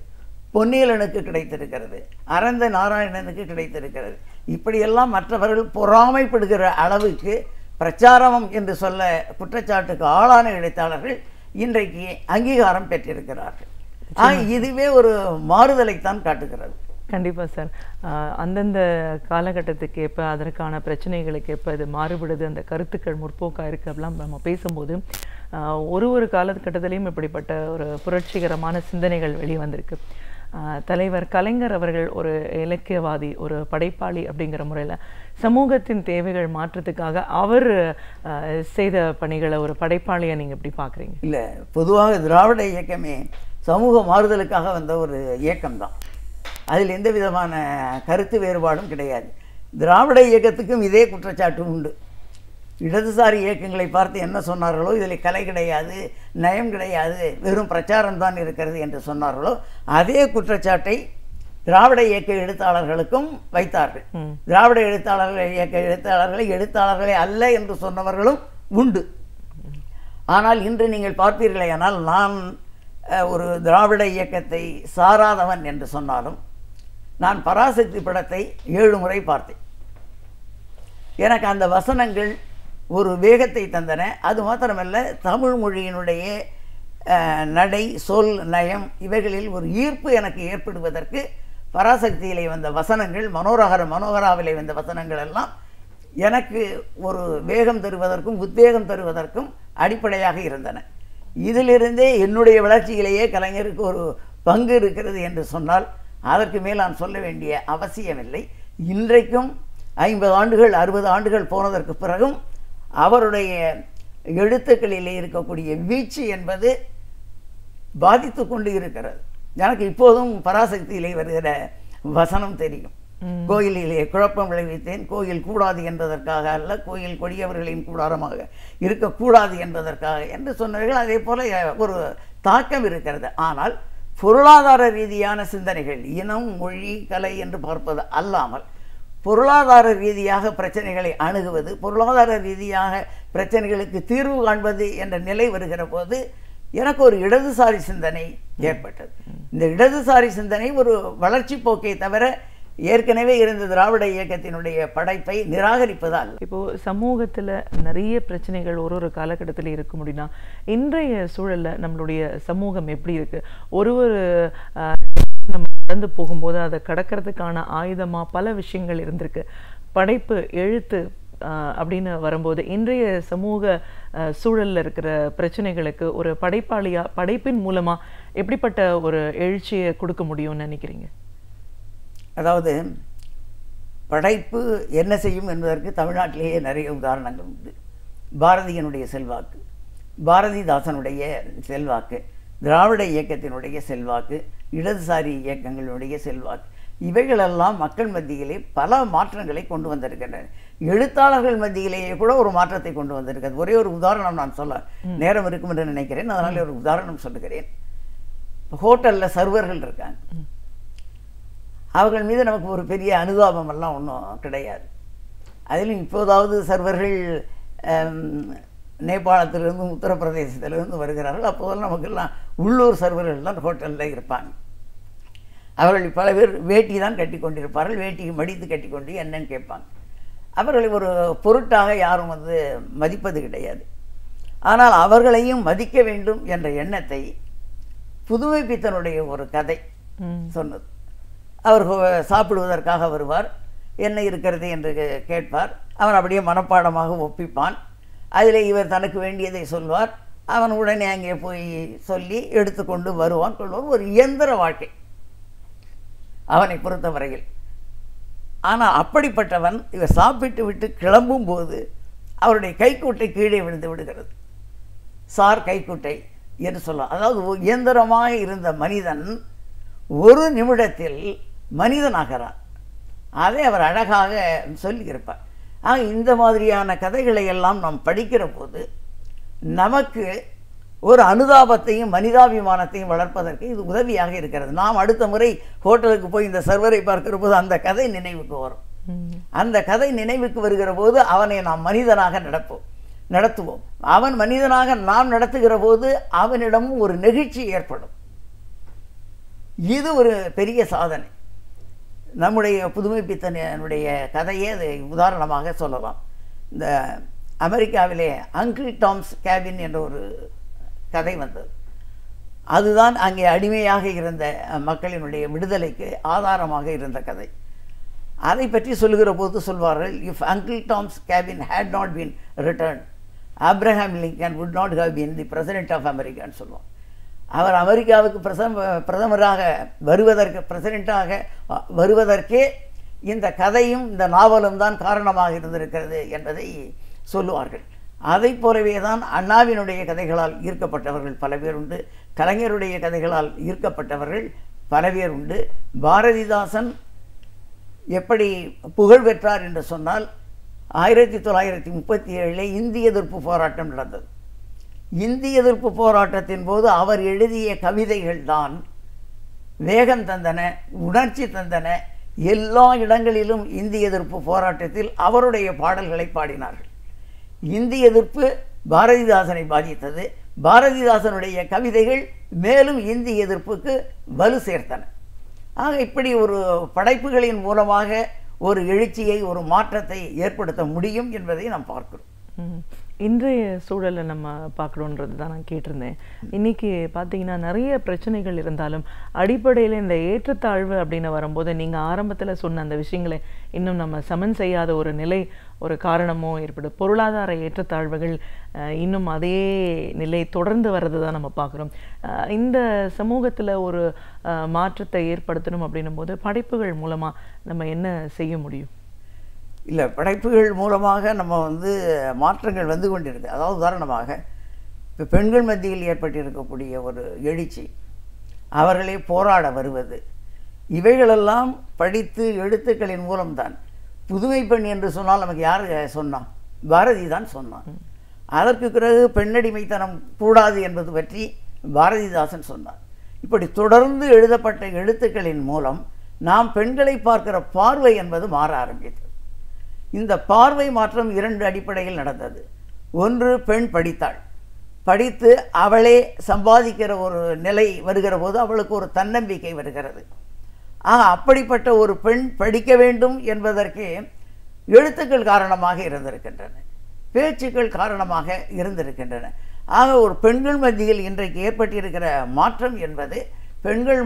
E: பொன்னியலனுக்கு கிடைத்திருக்கிறது, அரந்த நாராயணனுக்கு கிடைத்திருக்கிறது. இப்படியெல்லாம் மற்றவர்கள் பொறாமைப்படுகிற அளவுக்கு பிரச்சாரம் என்று சொல்ல குற்றச்சாட்டுக்கு ஆளான எழுத்தாளர்கள் இன்றைக்கு அங்கீகாரம் பெற்றிருக்கிறார்கள். இதுவே ஒரு மாறுதலைத்தான் காட்டுகிறது.
D: கண்டிப்பாக சார். அந்தந்த காலகட்டத்துக்கு ஏற்ப அதற்கான பிரச்சனைகளுக்கு ஏற்ப இது மாறுபடுது, அந்த கருத்துக்கள் முற்போக்காக இருக்குது அப்படிலாம் நம்ம பேசும்போது ஒரு காலகட்டத்திலையும் இப்படிப்பட்ட ஒரு புரட்சிகரமான சிந்தனைகள் வெளிவந்திருக்கு. தலைவர் கலைஞர் அவர்கள் ஒரு இலக்கியவாதி, ஒரு படைப்பாளி அப்படிங்கிற முறையில் சமூகத்தின் தேவைகள் மாற்றத்துக்காக அவர் செய்த பணிகளை ஒரு படைப்பாளியை நீங்கள் எப்படி பார்க்குறீங்க?
E: இல்லை, பொதுவாக திராவிட இயக்கமே சமூக மாறுதலுக்காக வந்த ஒரு இயக்கம்தான். அதில் எந்த விதமான கருத்து வேறுபாடும் கிடையாது. திராவிட இயக்கத்துக்கும் இதே குற்றச்சாட்டு உண்டு. இடதுசாரி இயக்கங்களை பார்த்து என்ன சொன்னார்களோ, இதில் கலை கிடையாது, நயம் கிடையாது, வெறும் பிரச்சாரம்தான் இருக்கிறது என்று சொன்னார்களோ, அதே குற்றச்சாட்டை திராவிட இயக்க எழுத்தாளர்களுக்கும் வைத்தார்கள். திராவிட எழுத்தாளர்களை அல்ல என்று சொன்னவர்களும் உண்டு. ஆனால் இன்று நீங்கள் பார்ப்பீர்களே, ஆனால் நான் ஒரு திராவிட இயக்கத்தை சாராதவன் என்று சொன்னாலும் நான் பராசக்தி படத்தை 7 முறை பார்த்தேன். எனக்கு அந்த வசனங்கள் ஒரு வேகத்தை தந்தன. அது மாத்திரமல்ல, தமிழ் மொழியினுடைய நடை, சொல், நயம் இவைகளில் ஒரு ஈர்ப்பு எனக்கு ஏற்படுவதற்கு பராசக்தியிலே வந்த வசனங்கள், மனோகராவிலே வந்த வசனங்கள் எல்லாம் எனக்கு ஒரு வேகம் தருவதற்கும் உத்வேகம் தருவதற்கும் அடிப்படையாக இருந்தன. இதிலிருந்தே என்னுடைய வளர்ச்சியிலேயே கலைஞருக்கு ஒரு பங்கு இருக்கிறது என்று சொன்னால் அதற்கு மேல் நான் சொல்ல வேண்டிய அவசியமில்லை. இன்றைக்கும் 50 ஆண்டுகள் 60 ஆண்டுகள் போனதற்கு பிறகும் அவருடைய எழுத்துக்களிலே இருக்கக்கூடிய வீச்சு என்பது பாதித்து கொண்டு இருக்கிறது. எனக்கு இப்போதும் பராசக்தியிலே வருகிற வசனம் தெரியும். கோயிலிலே குழப்பம் விளைவித்தேன், கோயில் கூடாது என்பதற்காக அல்ல, கோயில் கொடியவர்களின் கூடாரமாக இருக்கக்கூடாது என்பதற்காக என்று சொன்னவர்கள். அதே போல ஒரு தாக்கம் இருக்கிறது. ஆனால் பொருளாதார ரீதியான சிந்தனைகள், இனம், மொழி, கலை என்று பார்ப்பது அல்லாமல் பொருளாதார ரீதியாக பிரச்சனைகளை அணுகுவது, பொருளாதார ரீதியாக பிரச்சனைகளுக்கு தீர்வு காண்பது என்ற நிலை வருகிற போது எனக்கு ஒரு இடதுசாரி சிந்தனை ஏற்பட்டது. இந்த இடதுசாரி சிந்தனை ஒரு வளர்ச்சி போக்கை தவிர ஏற்கனவே இருந்த திராவிட இயக்கத்தினுடைய படைப்பை நிராகரிப்பதால்.
D: இப்போ சமூகத்துல நிறைய பிரச்சனைகள் ஒரு காலகட்டத்தில் இருக்க முடியும்னா, இன்றைய சூழல்ல நம்மளுடைய சமூகம் எப்படி இருக்கு? ஒரு நம்ம கடந்து போகும்போது அதை கடக்கிறதுக்கான ஆயுதமா பல விஷயங்கள் இருந்திருக்கு. படைப்பு, எழுத்து அப்படின்னு வரும்போது இன்றைய சமூக சூழல்ல இருக்கிற பிரச்சனைகளுக்கு ஒரு படைப்பாளியா, படைப்பின் மூலமா எப்படிப்பட்ட ஒரு எழுச்சியை கொடுக்க முடியும்னு நினைக்கிறீங்க?
E: அதாவது படைப்பு என்ன செய்யும் என்பதற்கு தமிழ்நாட்டிலேயே நிறைய உதாரணங்கள் உண்டு. பாரதியினுடைய செல்வாக்கு, பாரதிதாசனுடைய செல்வாக்கு, திராவிட இயக்கத்தினுடைய செல்வாக்கு, இடதுசாரி இயக்கங்களுடைய செல்வாக்கு, இவைகளெல்லாம் மக்கள் மத்தியிலே பல மாற்றங்களை கொண்டு வந்திருக்கின்றன. எழுத்தாளர்கள் மத்தியிலேயே கூட ஒரு மாற்றத்தை கொண்டு வந்திருக்கிறது. ஒரே ஒரு உதாரணம் நான் சொல்ல நேரம் இருக்கும் என்று நினைக்கிறேன், அதனால ஒரு உதாரணம் சொல்லுகிறேன். ஹோட்டலில் சர்வர்கள் இருக்காங்க. அவர்கள் மீது நமக்கு ஒரு பெரிய அனுதாபம் எல்லாம் ஒன்றும் கிடையாது. அதிலும் இப்போதாவது சர்வர்கள் நேபாளத்திலிருந்து, உத்தரப்பிரதேசத்திலிருந்து வருகிறார்கள். அப்போதெல்லாம் நமக்கெல்லாம் உள்ளூர் சர்வர்கள் தான் ஹோட்டலில் இருப்பாங்க. அவர்கள் பல பேர் வேட்டி தான் கட்டி கொண்டிருப்பார்கள். வேட்டிக்கு மடித்து கட்டி கொண்டு என்னன்னு கேட்பாங்க. அவர்களை ஒரு பொருட்டாக யாரும் மதிப்பது கிடையாது. ஆனால் அவர்களையும் மதிக்க வேண்டும் என்ற எண்ணத்தை புதுமைப்பித்தனுடைய ஒரு கதை சொன்னது. அவர் சாப்பிடுவதற்காக வருவார், என்ன இருக்கிறது என்று கேட்பார். அவன் அப்படியே மனப்பாடமாக ஒப்பிப்பான். அதில் இவர் தனக்கு வேண்டியதை சொல்வார். அவன் உடனே அங்கே போய் சொல்லி எடுத்துக்கொண்டு வருவான், கொள்வான். ஒரு இயந்திர வாழ்க்கை அவனை பொறுத்தவரையில். ஆனால் அப்படிப்பட்டவன் இவர் சாப்பிட்டு விட்டு கிளம்பும் போது அவருடைய கைக்கூட்டை கீழே விழுந்து விடுகிறது. சார் கைக்கூட்டை என்று சொல்லலாம். அதாவது இயந்திரமாக இருந்த மனிதன் ஒரு நிமிடத்தில் மனிதனாகிறான். அதை அவர் அழகாக சொல்லியிருப்பார். ஆக இந்த மாதிரியான கதைகளை எல்லாம் நாம் படிக்கிற போது நமக்கு ஒரு அனுதாபத்தையும் மனிதாபிமானத்தையும் வளர்ப்பதற்கு இது உதவியாக இருக்கிறது. நாம் அடுத்த முறை ஹோட்டலுக்கு போய் இந்த சர்வரை பார்க்கிற போது அந்த கதை நினைவுக்கு வரும். அந்த கதை நினைவுக்கு வருகிற போது அவனை நாம் மனிதனாக நடத்துவோம். அவன் மனிதனாக நாம் நடத்துகிற போது அவனிடமும் ஒரு நெகிழ்ச்சி ஏற்படும். இது ஒரு பெரிய சாதனை. நம்முடைய புதுமைப்பித்தனுடைய கதையே அது உதாரணமாக சொல்லலாம். இந்த அமெரிக்காவிலே அங்கிள் டாம்ஸ் கேபின் என்ற ஒரு கதை வந்தது. அதுதான் அங்கே அடிமையாக இருந்த மக்களினுடைய விடுதலைக்கு ஆதாரமாக இருந்த கதை. அதை பற்றி சொல்லுகிற போது சொல்வார்கள், if uncle Tom's cabin had not been written, Abraham Lincoln would not have been the president of அமெரிக்கான்னு சொல்லுவோம். அவர் அமெரிக்காவுக்கு பிரதமராக பிரசிடென்ட்டாக வருவதற்கே இந்த கதையும் இந்த நாவலும் தான் காரணமாக இருந்திருக்கிறது என்பதை சொல்லுவார்கள். அதை போலவே தான் அண்ணாவினுடைய கதைகளால் ஈர்க்கப்பட்டவர்கள் பல பேர் உண்டு. கலைஞருடைய கதைகளால் ஈர்க்கப்பட்டவர்கள் பல பேர் உண்டு. பாரதிதாசன் எப்படி புகழ் பெற்றார் என்று சொன்னால் 1937 இந்திய எதிர்ப்பு போராட்டம் நடந்தது. இந்திய எதிர்ப்பு போராட்டத்தின் போது அவர் எழுதிய கவிதைகள் தான் வேகம் தந்தன, உணர்ச்சி தந்தன. எல்லா இடங்களிலும் இந்திய எதிர்ப்பு போராட்டத்தில் அவருடைய பாடல்களை பாடினார்கள். இந்திய எதிர்ப்பு பாரதிதாசனை பாதித்தது. பாரதிதாசனுடைய கவிதைகள் மேலும் இந்திய எதிர்ப்புக்கு வலு சேர்த்தன. ஆக இப்படி ஒரு படைப்புகளின் மூலமாக ஒரு எழுச்சியை, ஒரு மாற்றத்தை ஏற்படுத்த முடியும் என்பதை நாம் பார்க்கிறோம்.
D: இன்றைய சூழலை நம்ம பார்க்கணுன்றது தான் நான் கேட்டிருந்தேன். இன்னைக்கு பார்த்தீங்கன்னா நிறைய பிரச்சனைகள் இருந்தாலும் அடிப்படையில் இந்த ஏற்றத்தாழ்வு அப்படின்னு வரும்போது நீங்கள் ஆரம்பத்தில் சொன்ன அந்த விஷயங்களை இன்னும் நம்ம சமன் செய்யாத ஒரு நிலை, ஒரு காரணமோ ஏற்படும். பொருளாதார ஏற்றத்தாழ்வுகள் இன்னும் அதே நிலை தொடர்ந்து வர்றது தான் நம்ம பார்க்குறோம். இந்த சமூகத்தில் ஒரு மாற்றத்தை ஏற்படுத்தணும் அப்படின்னும் போது படைப்புகள் மூலமாக நம்ம என்ன செய்ய முடியும்?
E: இல்லை, படைப்புகள் மூலமாக நம்ம மாற்றங்கள் வந்து கொண்டிருக்கு. அதாவது உதாரணமாக இப்போ பெண்கள் மத்தியில் ஏற்பட்டிருக்கக்கூடிய ஒரு எழுச்சி, அவர்களே போராட வருவது, இவைகளெல்லாம் படித்து எழுத்துக்களின் மூலம்தான். புதுமை பெண் என்று சொன்னால் நமக்கு யார் சொன்னான்? பாரதி தான் சொன்னான். அதற்கு பிறகு பெண்ணடிமைத்தனம் கூடாது என்பது பற்றி பாரதிதாசன் சொன்னார். இப்படி தொடர்ந்து எழுதப்பட்ட எழுத்துக்களின் மூலம் நாம் பெண்களை பார்க்கிற பார்வை என்பது மாற ஆரம்பித்தது. இந்த பார்வை மாற்றம் 2 அடிப்படையில் நடந்தது. ஒன்று, பெண் படித்தாள். படித்து அவளே சம்பாதிக்கிற ஒரு நிலை வருகிற போது அவளுக்கு ஒரு தன்னம்பிக்கை வருகிறது. அப்படிப்பட்ட ஒரு பெண் படிக்க வேண்டும் என்பதற்கு எழுத்துக்கள் காரணமாக இருந்திருக்கின்றன, பேச்சுக்கள் காரணமாக இருந்திருக்கின்றன. ஆக ஒரு பெண்கள் மத்தியில் இன்றைக்கு ஏற்பட்டிருக்கிற மாற்றம் என்பது பெண்கள்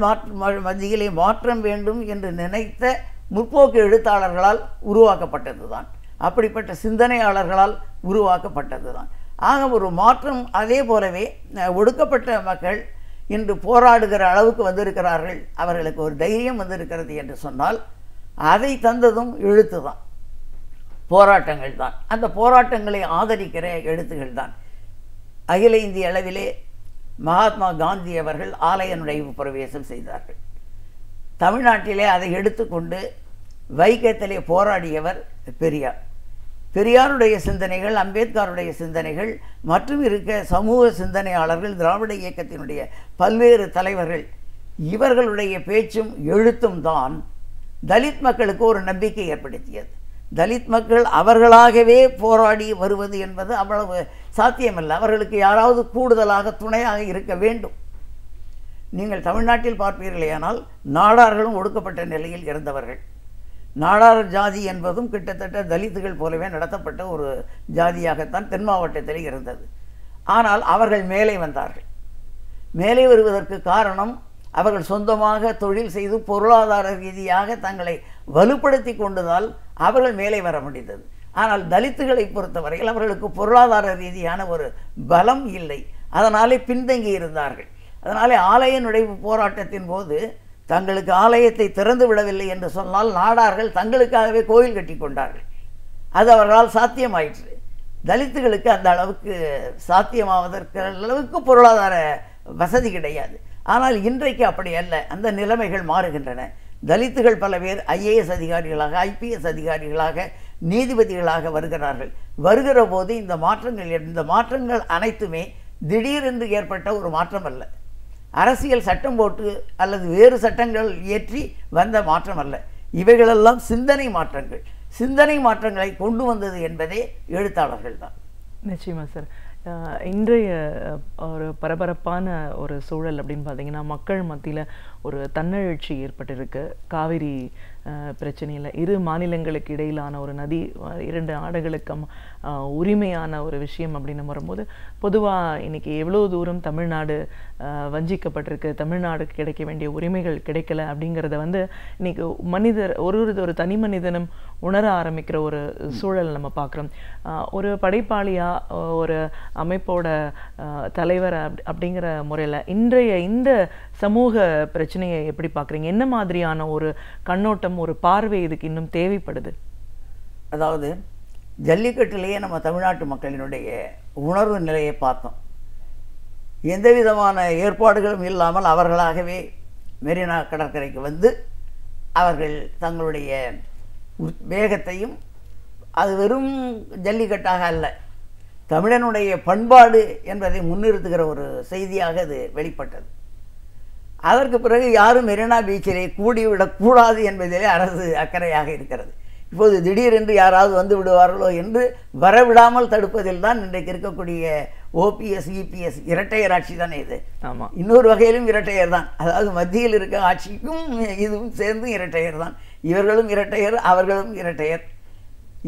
E: மத்தியிலே மாற்றம் வேண்டும் என்று நினைத்த முற்போக்கு எழுத்தாளர்களால் உருவாக்கப்பட்டது தான். அப்படிப்பட்ட சிந்தனையாளர்களால் உருவாக்கப்பட்டது தான். ஆக ஒரு மாற்றம். அதே போலவே ஒடுக்கப்பட்ட மக்கள் இன்று போராடுகிற அளவுக்கு வந்திருக்கிறார்கள், அவர்களுக்கு ஒரு தைரியம் வந்திருக்கிறது என்று சொன்னால் அதை தந்ததும் எழுத்து தான், போராட்டங்கள் தான். அந்த போராட்டங்களை ஆதரிக்கிற எழுத்துகள் தான். அகில இந்திய அளவிலே மகாத்மா காந்தி அவர்கள் ஆலய நுழைவு பிரவேசம் செய்தார்கள். தமிழ்நாட்டிலே அதை எடுத்துக்கொண்டு வைக்கத்திலே போராடியவர் பெரியார். பெரியாருடைய சிந்தனைகள், அம்பேத்கருடைய சிந்தனைகள் மற்றும் இருக்க சமூக சிந்தனையாளர்கள், திராவிட இயக்கத்தினுடைய பல்வேறு தலைவர்கள், இவர்களுடைய பேச்சும் எழுத்தும் தான் தலித் மக்களுக்கு ஒரு நம்பிக்கை ஏற்படுத்தியது. தலித் மக்கள் அவர்களாகவே போராடி வருவது என்பது அவ்வளவு சாத்தியமல்ல. அவர்களுக்கு யாராவது கூடுதலாக துணையாக இருக்க வேண்டும். நீங்கள் தமிழ்நாட்டில் பார்ப்பீர்களேயானால் நாடார்களும் ஒடுக்கப்பட்ட நிலையில் இருந்தவர்கள். நாடார் ஜாதி என்பதும் கிட்டத்தட்ட தலித்துகள் போலவே நடத்தப்பட்ட ஒரு ஜாதியாகத்தான் தென் மாவட்டத்தில் இருந்தது. ஆனால் அவர்கள் மேலே வந்தார்கள். மேலே வருவதற்கு காரணம் அவர்கள் சொந்தமாக தொழில் செய்து பொருளாதார ரீதியாக தங்களை வலுப்படுத்தி கொண்டதால் அவர்கள் மேலே வர முடிந்தது. ஆனால் தலித்துகளை பொறுத்தவரையில் அவர்களுக்கு பொருளாதார ரீதியான ஒரு பலம் இல்லை, அதனாலே பின்தங்கி இருந்தார்கள். அதனாலே ஆலய நுழைவு போராட்டத்தின் போது தங்களுக்கு ஆலயத்தை திறந்து விடவில்லை என்று சொன்னால் நாடார்கள் தங்களுக்காகவே கோயில் கட்டி கொண்டார்கள். அது அவர்களால் சாத்தியமாயிற்று. தலித்துகளுக்கு அந்த அளவுக்கு சாத்தியமாவதற்கு அளவுக்கு பொருளாதார வசதி கிடையாது. ஆனால் இன்றைக்கு அப்படி அல்ல, அந்த நிலைமைகள் மாறுகின்றன. தலித்துகள் பல பேர் ஐஏஎஸ் அதிகாரிகளாக, ஐபிஎஸ் அதிகாரிகளாக, நீதிபதிகளாக வருகிறார்கள். வருகிற போது இந்த மாற்றங்கள் அனைத்துமே திடீரென்று ஏற்பட்ட ஒரு மாற்றம் அல்ல, அரசியல் சட்டம் போட்டு அல்லது வேறு சட்டங்கள் இயற்றி வந்த மாற்றம் அல்ல. இவைகளெல்லாம் சிந்தனை மாற்றங்கள். சிந்தனை மாற்றங்களை கொண்டு வந்தது என்பதே எழுத்தாளர்கள் தான்.
D: நிச்சயமா சார். இன்றைய ஒரு பரபரப்பான ஒரு சூழல் அப்படின்னு பார்த்தீங்கன்னா, மக்கள் மத்தியில் ஒரு தன்னெழுச்சி ஏற்பட்டிருக்கு. காவிரி பிரச்சனையில் இரு மாநிலங்களுக்கு இடையிலான ஒரு நதி, 2 நாடுகளுக்கும் உரிமையான ஒரு விஷயம் அப்படின்னு வரும்போது, பொதுவாக இன்னைக்கு எவ்வளோ தூரம் தமிழ்நாடு வஞ்சிக்கப்பட்டிருக்கு, தமிழ்நாடுக்கு கிடைக்க வேண்டிய உரிமைகள் கிடைக்கல அப்படிங்கிறத இன்னைக்கு மனிதர் ஒரு தனி மனிதனும் உணர ஆரம்பிக்கிற ஒரு சூழல் நம்ம பார்க்குறோம். ஒரு படைப்பாளியாக, ஒரு அமைப்போட தலைவர் அப்படிங்கிற முறையில் இன்றைய இந்த சமூக பிரச்சனையை எப்படி பார்க்குறீங்க? என்ன மாதிரியான ஒரு கண்ணோட்டம், ஒரு பார்வை இதுக்கு இன்னும் தேவைப்படுது?
E: அதாவது ஜல்லிக்கட்டிலேயே நம்ம தமிழ்நாட்டு மக்களினுடைய உணர்வு நிலையை பார்த்தோம். எந்த விதமான ஏற்பாடுகளும் இல்லாமல் அவர்களாகவே மெரினா கடற்கரைக்கு வந்து அவர்கள் தங்களுடைய வேகத்தையும், அது வெறும் ஜல்லிக்கட்டாக அல்ல, தமிழனுடைய பண்பாடு என்பதை முன்னிறுத்துகிற ஒரு செய்தியாக அது வெளிப்பட்டது. அதற்கு பிறகு யாரும் மெரினா பீச்சிலே கூடிவிடக்கூடாது என்பதிலே அரசு அக்கறையாக இருக்கிறது. இப்போது திடீரென்று யாராவது வந்து விடுவார்களோ என்று வரவிடாமல் தடுப்பதில் தான் இன்றைக்கு இருக்கக்கூடிய ஓபிஎஸ் இபிஎஸ் இரட்டையர் ஆட்சி தானே இது.
D: ஆமாம்,
E: இன்னொரு வகையிலும் இரட்டையர் தான். அதாவது மத்தியில் இருக்க ஆட்சிக்கும் இதுவும் சேர்ந்து இரட்டையர் தான். இவர்களும் இரட்டையர், அவர்களும் இரட்டையர்.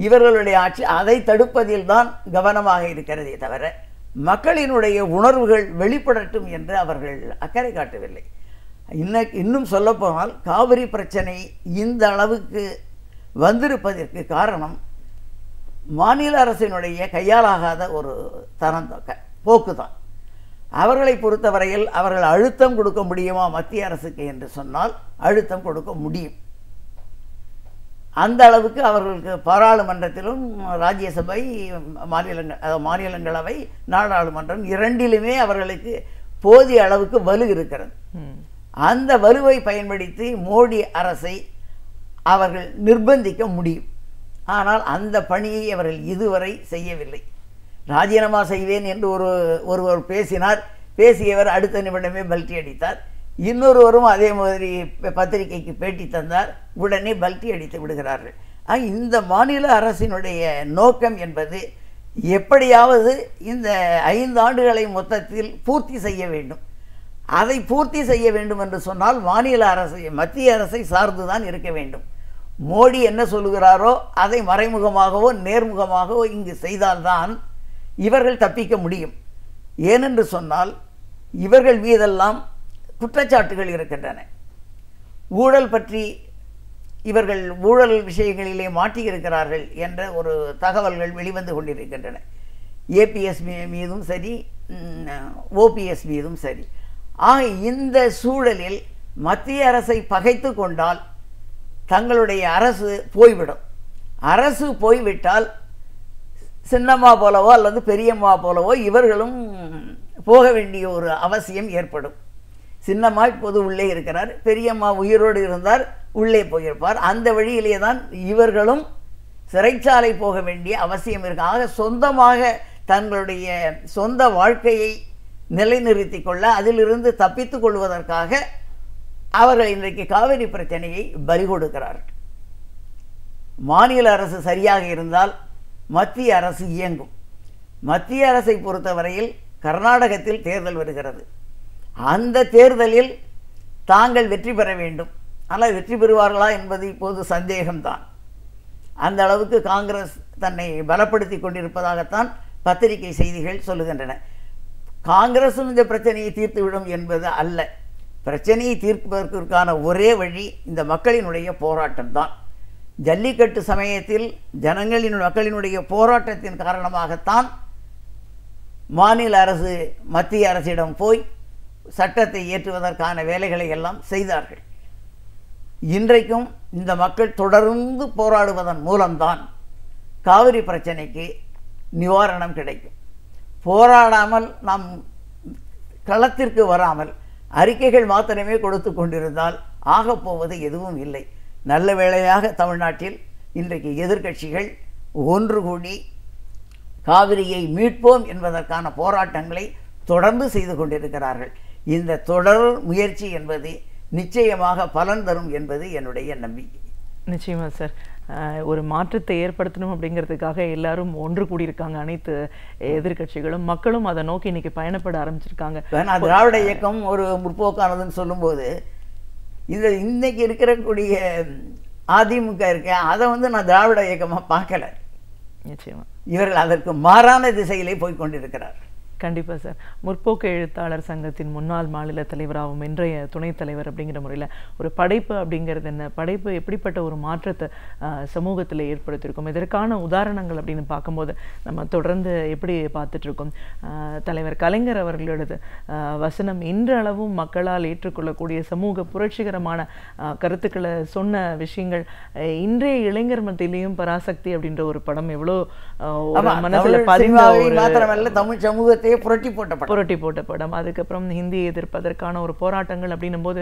E: இவர்களுடைய ஆட்சி அதை தடுப்பதில் தான் கவனமாக இருக்கிறதே தவிர மக்களினுடைய உணர்வுகள் வெளிப்படட்டும் என்று அவர்கள் அக்கறை காட்டவில்லை. இன்னும் சொல்லப்போனால் காவிரி பிரச்சனை இந்த அளவுக்கு வந்திருப்பதற்கு காரணம் மாநில அரசினுடைய கையாலாகாத ஒரு போக்கு தான். அவர்களை பொறுத்தவரையில் அவர்கள் அழுத்தம் கொடுக்க முடியுமா மத்திய அரசுக்கு என்று சொன்னால் அழுத்தம் கொடுக்க முடியும். அந்த அளவுக்கு அவர்களுக்கு பாராளுமன்றத்திலும் ராஜ்யசபை, மாநிலங்களவை, நாடாளுமன்றம் இரண்டிலுமே அவர்களுக்கு போதிய அளவுக்கு வலு இருக்கிறது. அந்த வலுவை பயன்படுத்தி மோடி அரசை அவர்கள் நிர்பந்திக்க முடியும். ஆனால் அந்த பணியை அவர்கள் இதுவரை செய்யவில்லை. ராஜினாமா செய்வேன் என்று ஒருவர் பேசினார். பேசியவர் அடுத்த நிமிடமே பல்டி அடித்தார். இன்னொருவரும் அதே மாதிரி பத்திரிகைக்கு பேட்டி தந்தார். உடனே பல்டி அடித்து விடுகிறார்கள். இந்த மாநில அரசினுடைய நோக்கம் என்பது எப்படியாவது இந்த 5 ஆண்டுகளை மொத்தத்தில் பூர்த்தி செய்ய வேண்டும். அதை பூர்த்தி செய்ய வேண்டும் என்று சொன்னால் மாநில அரசை, மத்திய அரசை சார்ந்துதான் இருக்க வேண்டும். மோடி என்ன சொல்லுகிறாரோ அதை மறைமுகமாகவோ நேர்முகமாகவோ இங்கு செய்தால்தான் இவர்கள் தப்பிக்க முடியும். ஏனென்று சொன்னால் இவர்கள் மீதெல்லாம் குற்றச்சாட்டுகள் இருக்கின்றன. ஊழல் பற்றி இவர்கள் ஊழல் விஷயங்களிலே மாட்டியிருக்கிறார்கள் என்ற ஒரு தகவல்கள் வெளிவந்து கொண்டிருக்கின்றன. ஏபிஎஸ் மீதும் சரி, ஓபிஎஸ் மீதும் சரி. ஆக இந்த சூழலில் மத்திய அரசை பகைத்து கொண்டால் தங்களுடைய அரசு போய்விடும். அரசு போய்விட்டால் சின்னம்மா போலவோ அல்லது பெரியம்மா போலவோ இவர்களும் போக வேண்டிய ஒரு அவசியம் ஏற்படும். சின்னம்மா இப்போது உள்ளே இருக்கிறார், பெரியம்மா உயிரோடு இருந்தார், உள்ளே போயிருப்பார். அந்த வழியிலே தான் இவர்களும் சிறைச்சாலை போக வேண்டிய அவசியம் இருக்கு. ஆக சொந்தமாக தங்களுடைய சொந்த வாழ்க்கையை நிலைநிறுத்தி கொள்ள, அதிலிருந்து தப்பித்துக் கொள்வதற்காக அவர்கள் இன்றைக்கு காவிரி பிரச்சனையை பலி கொடுக்கிறார்கள். மாநில அரசு சரியாக இருந்தால் மத்திய அரசு இயங்கும். மத்திய அரசை பொறுத்தவரையில் கர்நாடகத்தில் தேர்தல் வருகிறது. அந்த தேர்தலில் தாங்கள் வெற்றி பெற வேண்டும். ஆனால் வெற்றி பெறுவார்களா என்பது இப்போது சந்தேகம்தான். அந்த அளவுக்கு காங்கிரஸ் தன்னை பலப்படுத்தி கொண்டிருப்பதாகத்தான் பத்திரிகை செய்திகள் சொல்லுகின்றன. காங்கிரசும் இந்த பிரச்சனையை தீர்த்துவிடும் என்பது அல்ல. பிரச்சனையை தீர்ப்பதற்கான ஒரே வழி இந்த மக்களினுடைய போராட்டம்தான். ஜல்லிக்கட்டு சமயத்தில் மக்களினுடைய போராட்டத்தின் காரணமாகத்தான் மாநில அரசு மத்திய அரசிடம் போய் சட்டத்தை இயற்றுவதற்கான வேலைகளை எல்லாம் செய்தார்கள். இன்றைக்கும் இந்த மக்கள் தொடர்ந்து போராடுவதன் மூலம்தான் காவிரி பிரச்சனைக்கு நிவாரணம் கிடைக்கும். போராடாமல் நாம் களத்திற்கு வராமல் அறிக்கைகள் மாத்திரமே கொடுத்து கொண்டிருந்தால் ஆகப்போவது எதுவும் இல்லை. நல்ல வேளையாக தமிழ்நாட்டில் இன்றைக்கு எதிர்க்கட்சிகள் ஒன்று கூடி காவிரியை மீட்போம் என்பதற்கான போராட்டங்களை தொடர்ந்து செய்து கொண்டிருக்கிறார்கள். இந்த தொடர் முயற்சி என்பது நிச்சயமாக பலன் தரும் என்பது என்னுடைய நம்பிக்கை.
D: நிச்சயமா சார். ஒரு மாற்றத்தை ஏற்படுத்தணும் அப்படிங்கிறதுக்காக எல்லாரும் ஒன்று கூடியிருக்காங்க. அனைத்து எதிர்கட்சிகளும் மக்களும் அதை நோக்கி இன்னைக்கு பயணப்பட ஆரம்பிச்சிருக்காங்க.
E: திராவிட இயக்கம் ஒரு முற்போக்கானதுன்னு சொல்லும்போது இன்னைக்கு இருக்கக்கூடிய அதிமுக இருக்க அதை நான் திராவிட இயக்கமாக பார்க்கல.
D: நிச்சயமா
E: இவர்கள் அதற்கு மாறான திசையிலே போய்கொண்டிருக்கிறார்.
D: கண்டிப்பாக சார். முற்போக்கு எழுத்தாளர் சங்கத்தின் முன்னாள் மாநில தலைவராகவும் இன்றைய துணைத் தலைவர் அப்படிங்கிற முறையில் ஒரு படைப்பு அப்படிங்கிறது என்ன, படைப்பு எப்படிப்பட்ட ஒரு மாற்றத்தை சமூகத்தில் ஏற்படுத்தியிருக்கும், இதற்கான உதாரணங்கள் அப்படின்னு பார்க்கும்போது நம்ம தொடர்ந்து எப்படி பார்த்துட்ருக்கோம். தலைவர் கலைஞர் அவர்களோடது வசனம் இன்றளவும் மக்களால் ஏற்றுக்கொள்ளக்கூடிய சமூக புரட்சிகரமான கருத்துக்களை சொன்ன விஷயங்கள் இன்றைய இளைஞர் மத்தியிலையும் பராசக்தி அப்படின்ற ஒரு படம் எவ்வளோ மனதில் பதிந்த
E: மாத்திரமல்ல தமிழ் சமூகத்தை வரலாற்றையே புரட்டி போட்ட
D: படம். அதுக்கப்புறம் ஹிந்தியை எதிர்ப்பதற்கான ஒரு போராட்டங்கள் அப்படின்னும் போது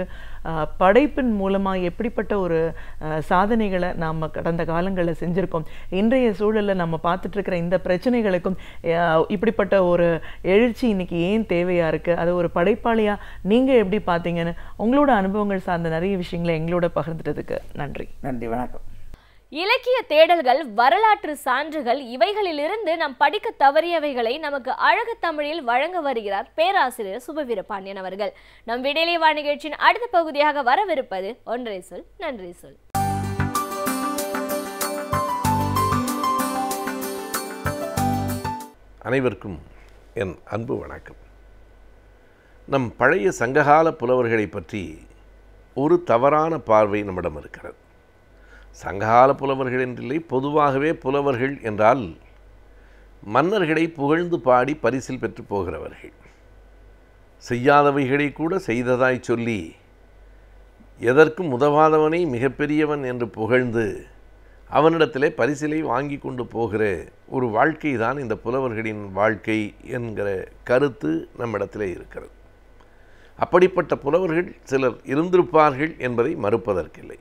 D: படைப்பின் மூலமா எப்படிப்பட்ட ஒரு சாதனைகளை நாம் கடந்த காலங்களில் செஞ்சிருக்கோம். இன்றைய சூழலில் நம்ம பார்த்துட்டு இருக்கிற இந்த பிரச்சனைகளுக்கும் இப்படிப்பட்ட ஒரு எழுச்சி இன்னைக்கு ஏன் தேவையா இருக்கு, அது ஒரு படைப்பாளியா நீங்க எப்படி பார்த்தீங்கன்னு உங்களோட அனுபவங்கள் சார்ந்த நிறைய விஷயங்களை எங்களோட பகிர்ந்துட்டதுக்கு நன்றி.
E: வணக்கம்.
A: இலக்கிய தேடல்கள், வரலாற்று சான்றுகள், இவைகளிலிருந்து நாம் படிக்க தவறியவைகளை நமக்கு அழகு தமிழில் வழங்க வருகிறார் பேராசிரியர் சுபவீரபாண்டியன் அவர்கள். நம் விடியலை வா நிகழ்ச்சியின் அடுத்த பகுதியாக வரவிருப்பது ஒன்றை சொல் நன்றி சொல்.
F: அனைவருக்கும் என் அன்பு வணக்கம். நம் பழைய சங்ககால புலவர்களை பற்றி ஒரு தவறான பார்வை நம்மிடம் இருக்கிறது. சங்ககால புலவர்கள் என்றில்லை, பொதுவாகவே புலவர்கள் என்றால் மன்னர்களை புகழ்ந்து பாடி பரிசில் பெற்று போகிறவர்கள். செய்யாதவைகளை கூட செய்ததாய் சொல்லி எதற்கும் உதவாதவனை மிகப்பெரியவன் என்று புகழ்ந்து அவனிடத்திலே பரிசிலை வாங்கி கொண்டு போகிற ஒரு வாழ்க்கை தான் இந்த புலவர்களின் வாழ்க்கை என்கிற கருத்து நம்மிடத்திலே இருக்கிறது. அப்படிப்பட்ட புலவர்கள் சிலர் இருந்திருப்பார்கள் என்பதை மறுப்பதற்கில்லை.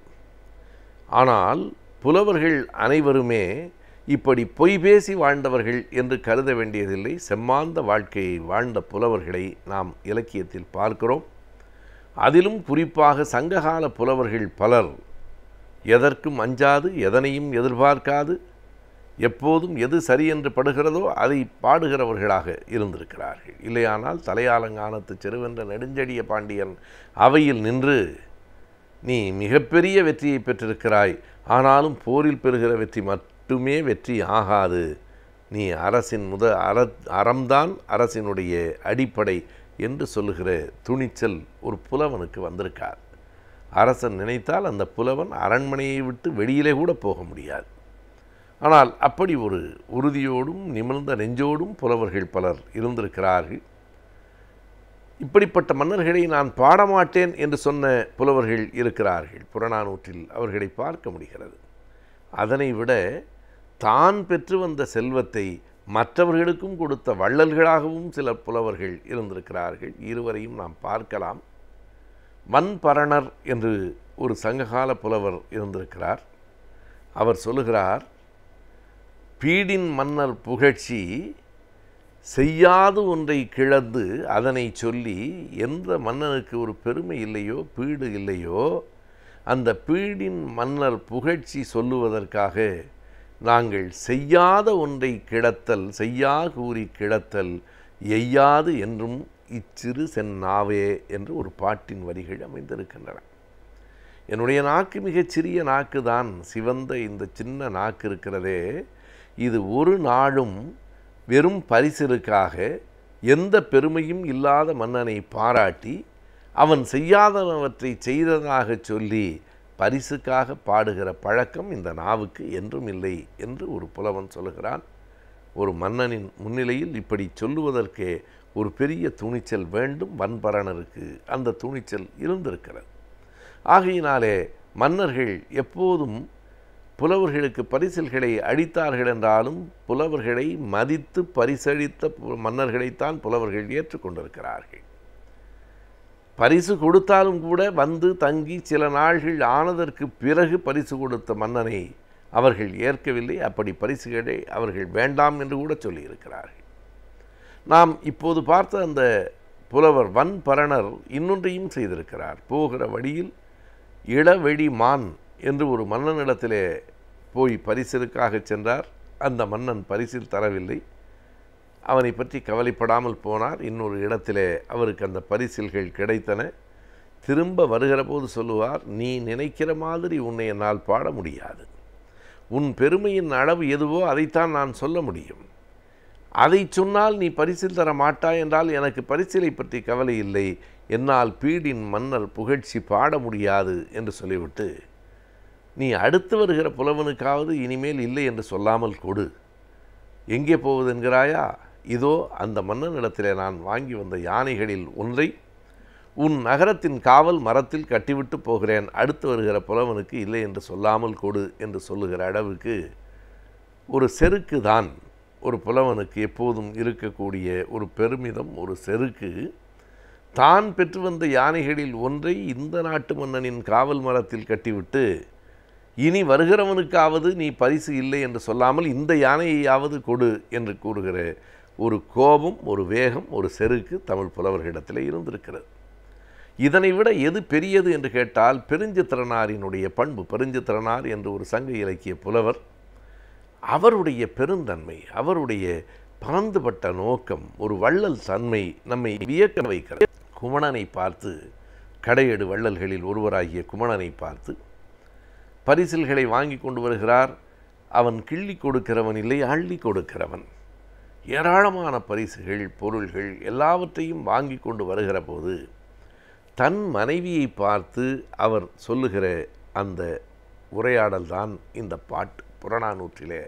F: ஆனால் புலவர்கள் அனைவருமே இப்படி பொய் பேசி வாழ்ந்தவர்கள் என்று கருத வேண்டியதில்லை. செம்மாந்த வாழ்க்கையை வாழ்ந்த புலவர்களை நாம் இலக்கியத்தில் பார்க்கிறோம். அதிலும் குறிப்பாக சங்ககால புலவர்கள் பலர் எதற்கும் அஞ்சாது, எதனையும் எதிர்பார்க்காது, எப்போதும் எது சரி என்று படுகிறதோ அதை பாடுகிறவர்களாக இருந்திருக்கிறார்கள். இல்லையானால் தலையாலங்கானத்து செருவென்ற நெடுஞ்செழிய பாண்டியன் அவையில் நின்று, நீ மிகப்பெரிய வெற்றியை பெற்றிருக்கிறாய், ஆனாலும் போரில் பெறுகிற வெற்றி மட்டுமே வெற்றி ஆகாது, நீ அரசின் அறம்தான் அரசினுடைய அடிப்படை என்று சொல்லுகிற துணிச்சல் ஒரு புலவனுக்கு வந்திருக்கார். அரசன் நினைத்தால் அந்த புலவன் அரண்மனையை விட்டு வெளியிலே கூட போக முடியாது. ஆனால் அப்படி ஒரு உறுதியோடும் நிமிர்ந்த நெஞ்சோடும் புலவர்கள் பலர் இருந்திருக்கிறார்கள். இப்படிப்பட்ட மன்னர்களை நான் பாடமாட்டேன் என்று சொன்ன புலவர்கள் இருக்கிறார்கள். புறநானூற்றில் அவர்களை பார்க்க முடிகிறது. அதனை விட தான் பெற்று வந்த செல்வத்தை மற்றவர்களுக்கும் கொடுத்த வள்ளல்களாகவும் சில புலவர்கள் இருந்திருக்கிறார்கள். இருவரையும் நாம் பார்க்கலாம். வன்பரணர் என்று ஒரு சங்ககால புலவர் இருந்திருக்கிறார். அவர் சொல்லுகிறார், பீடின் மன்னர் புகழ்ச்சி செய்யாது ஒன்றை கிளந்து அதனை சொல்லி எந்த மன்னனுக்கு ஒரு பெருமை இல்லையோ பீடு இல்லையோ அந்த பீடின் மன்னர் புகழ்ச்சி சொல்லுவதற்காக நாங்கள் செய்யாத ஒன்றை கிடத்தல், செய்யா கூறி கிடத்தல் எய்யாது என்றும் இச்சிறு சென்னாவே என்று ஒரு பாட்டின் வரிகள் அமைந்திருக்கின்றன. என்னுடைய நாக்கு மிகச்சிறிய நாக்கு தான், சிவந்த இந்த சின்ன நாக்கு இருக்கிறதே, இது ஒரு நாளும் வெறும் பரிசிற்காக எந்த பெருமையும் இல்லாத மன்னனை பாராட்டி அவன் செய்யாதவற்றை செய்ததாக சொல்லி பரிசுக்காக பாடுகிற பழக்கம் இந்த நாவுக்கு என்றும் இல்லை என்று ஒரு புலவன் சொல்லுகிறான். ஒரு மன்னனின் முன்னிலையில் இப்படி சொல்லுவதற்கே ஒரு பெரிய துணிச்சல் வேண்டும். வன்பரணருக்கு அந்த துணிச்சல் இருந்திருக்கிறது. ஆகையினாலே மன்னர்கள் எப்போதும் புலவர்களுக்கு பரிசில்களை அளித்தார்கள் என்றாலும் புலவர்களை மதித்து பரிசளித்த மன்னர்களைத்தான் புலவர்கள் ஏற்றுக்கொண்டிருக்கிறார்கள். பரிசு கொடுத்தாலும் கூட வந்து தங்கி சில நாள்கள் ஆனதற்கு பிறகு பரிசு கொடுத்த மன்னனை அவர்கள் ஏற்கவில்லை. அப்படி பரிசுகளை அவர்கள் வேண்டாம் என்று கூட சொல்லியிருக்கிறார்கள். நாம் இப்போது பார்த்த அந்த புலவர் வன்பரணர் இன்னொன்றையும் செய்திருக்கிறார். போகிற வழியில் இளவெளி மான் என்று ஒரு மன்னனிடத்திலே போய் பரிசிற்காக சென்றார். அந்த மன்னன் பரிசில் தரவில்லை. அவனை பற்றி கவலைப்படாமல் போனார். இன்னொரு இடத்திலே அவருக்கு அந்த பரிசில்கள் கிடைத்தன. திரும்ப வருகிற போது சொல்லுவார், நீ நினைக்கிற மாதிரி உன்னை என்னால் பாட முடியாது. உன் பெருமையின் அளவு எதுவோ அதைத்தான் நான் சொல்ல முடியும். அதை சொன்னால் நீ பரிசில் தர மாட்டாய் என்றால் எனக்கு பரிசிலை பற்றி கவலை இல்லை. என்னால் பீடின் மன்னர் புகழ்ச்சி பாட முடியாது என்று சொல்லிவிட்டு, நீ அடுத்து வருகிற புலவனுக்காவது இனிமேல் இல்லை என்று சொல்லாமல் கொடு. எங்கே போவது என்கிறாயா? இதோ அந்த மன்னனிடத்திலே நான் வாங்கி வந்த யானைகளில் ஒன்றை உன் நகரத்தின் காவல் மரத்தில் கட்டிவிட்டு போகிறேன். அடுத்து வருகிற புலவனுக்கு இல்லை என்று சொல்லாமல் கொடு என்று சொல்லுகிற அளவுக்கு ஒரு செருக்கு தான் ஒரு புலவனுக்கு எப்போதும் இருக்கக்கூடிய ஒரு பெருமிதம், ஒரு செருக்கு, தான் பெற்று வந்த யானைகளில் ஒன்றை இந்த நாட்டு மன்னனின் காவல் மரத்தில் கட்டிவிட்டு இனி வருகிறவனுக்காவது நீ பரிசு இல்லை என்று சொல்லாமல் இந்த யானையையாவது கொடு என்று கூறுகிற ஒரு கோபம், ஒரு வேகம், ஒரு செருக்கு தமிழ் புலவர்களிடத்தில் இருந்திருக்கிறது. இதனை விட எது பெரியது என்று கேட்டால் பெருஞ்சித்திரனாரினுடைய பண்பு. பெருஞ்சித்திரனார் என்று ஒரு சங்க இலக்கிய புலவர், அவருடைய பெருந்தன்மை, அவருடைய பறந்துபட்ட நோக்கம், ஒரு வள்ளல் தன்மை நம்மை வியக்க வைக்கிறது. குமணனை பார்த்து, கடையெடு வள்ளல்களில் ஒருவராகிய குமணனை பார்த்து பரிசில்களை வாங்கி கொண்டு வருகிறார். அவன் கிள்ளி கொடுக்கிறவன் இல்லை, அள்ளி கொடுக்கிறவன். ஏராளமான பரிசுகள், பொருள்கள் எல்லாவற்றையும் வாங்கி கொண்டு வருகிற போது தன் மனைவியை பார்த்து அவர் சொல்லுகிற அந்த உரையாடல்தான் இந்த பாட்டு புறநானூற்றிலே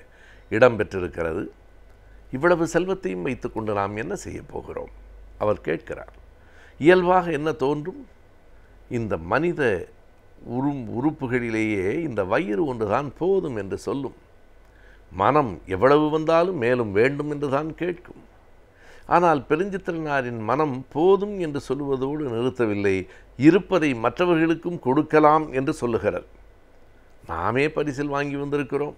F: இடம்பெற்றிருக்கிறது. இவ்வளவு செல்வத்தையும் வைத்துக்கொண்டு நாம் என்ன செய்ய போகிறோம்? அவர் கேட்கிறார். இயல்பாக என்ன தோன்றும்? இந்த மனித உறுப்புகளிலேயே இந்த வயிறு ஒன்றுதான் போதும் என்று சொல்லும். மனம் எவ்வளவு வந்தாலும் மேலும் வேண்டும் என்று தான் கேட்கும். ஆனால் பெருஞ்சித்திரனாரின் மனம் போதும் என்று சொல்லுவதோடு நிறுத்தவில்லை, இருப்பதை மற்றவர்களுக்கும் கொடுக்கலாம் என்று சொல்லுகிறார். நாமே பரிசில் வாங்கி வந்திருக்கிறோம்,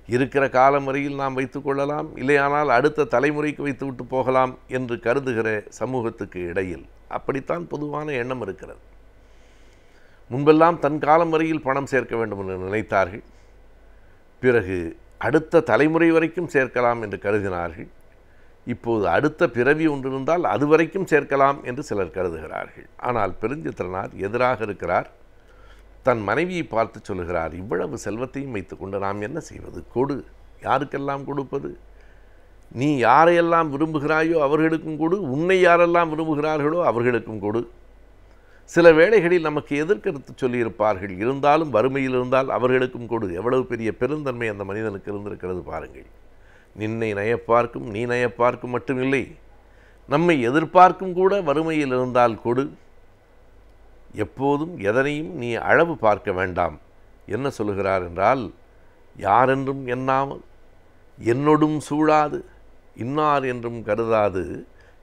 F: இருக்கிற காலம் வரையில் நாம் வைத்துக்கொள்ளலாம், இல்லையானால் அடுத்த தலைமுறைக்கு வைத்துவிட்டு போகலாம் என்று கருதுகிற சமூகத்துக்கு இடையில் அப்படித்தான் பொதுவான எண்ணம் இருக்கிறது. முன்பெல்லாம் தன் காலம் வரையில் பணம் சேர்க்க வேண்டும் என்று நினைத்தார்கள், பிறகு அடுத்த தலைமுறை வரைக்கும் சேர்க்கலாம் என்று கருதினார்கள். இப்போது அடுத்த பிறவி ஒன்று இருந்தால் அது வரைக்கும் சேர்க்கலாம் என்று சிலர் கருதுகிறார்கள். ஆனால் பெருஞ்சித்திரனார் எதிராக இருக்கிறார். தன் மனைவியை பார்த்து சொல்லுகிறார், இவ்வளவு செல்வத்தையும் வைத்துக்கொண்டு நாம் என்ன செய்வது? கொடு. யாருக்கெல்லாம் கொடுப்பது? நீ யாரையெல்லாம் விரும்புகிறாயோ அவர்களுக்கும் கொடு, உன்னை யாரெல்லாம் விரும்புகிறார்களோ அவர்களுக்கும் கொடு. சில வேளைகளில் நமக்கு எதிர்கருத்து சொல்லியிருப்பார்கள், இருந்தாலும் வறுமையில் இருந்தால் அவர்களுக்கும் கொடு. எவ்வளவு பெரிய பெருந்தன்மை அந்த மனிதனுக்கு இருந்திருக்கிறது பாருங்கள். நின்னை நயப்பார்க்கும் நீ நயப்பார்க்கும் மட்டுமில்லை, நம்மை எதிர்பார்க்கும் கூட வறுமையில் இருந்தால் கொடு. எப்போதும் எதனையும் நீ அளவு பார்க்க வேண்டாம். என்ன சொல்லுகிறார் என்றால், யாரென்றும் எண்ணாமல் என்னொடும் சூழாது, இன்னார் என்றும் கருதாது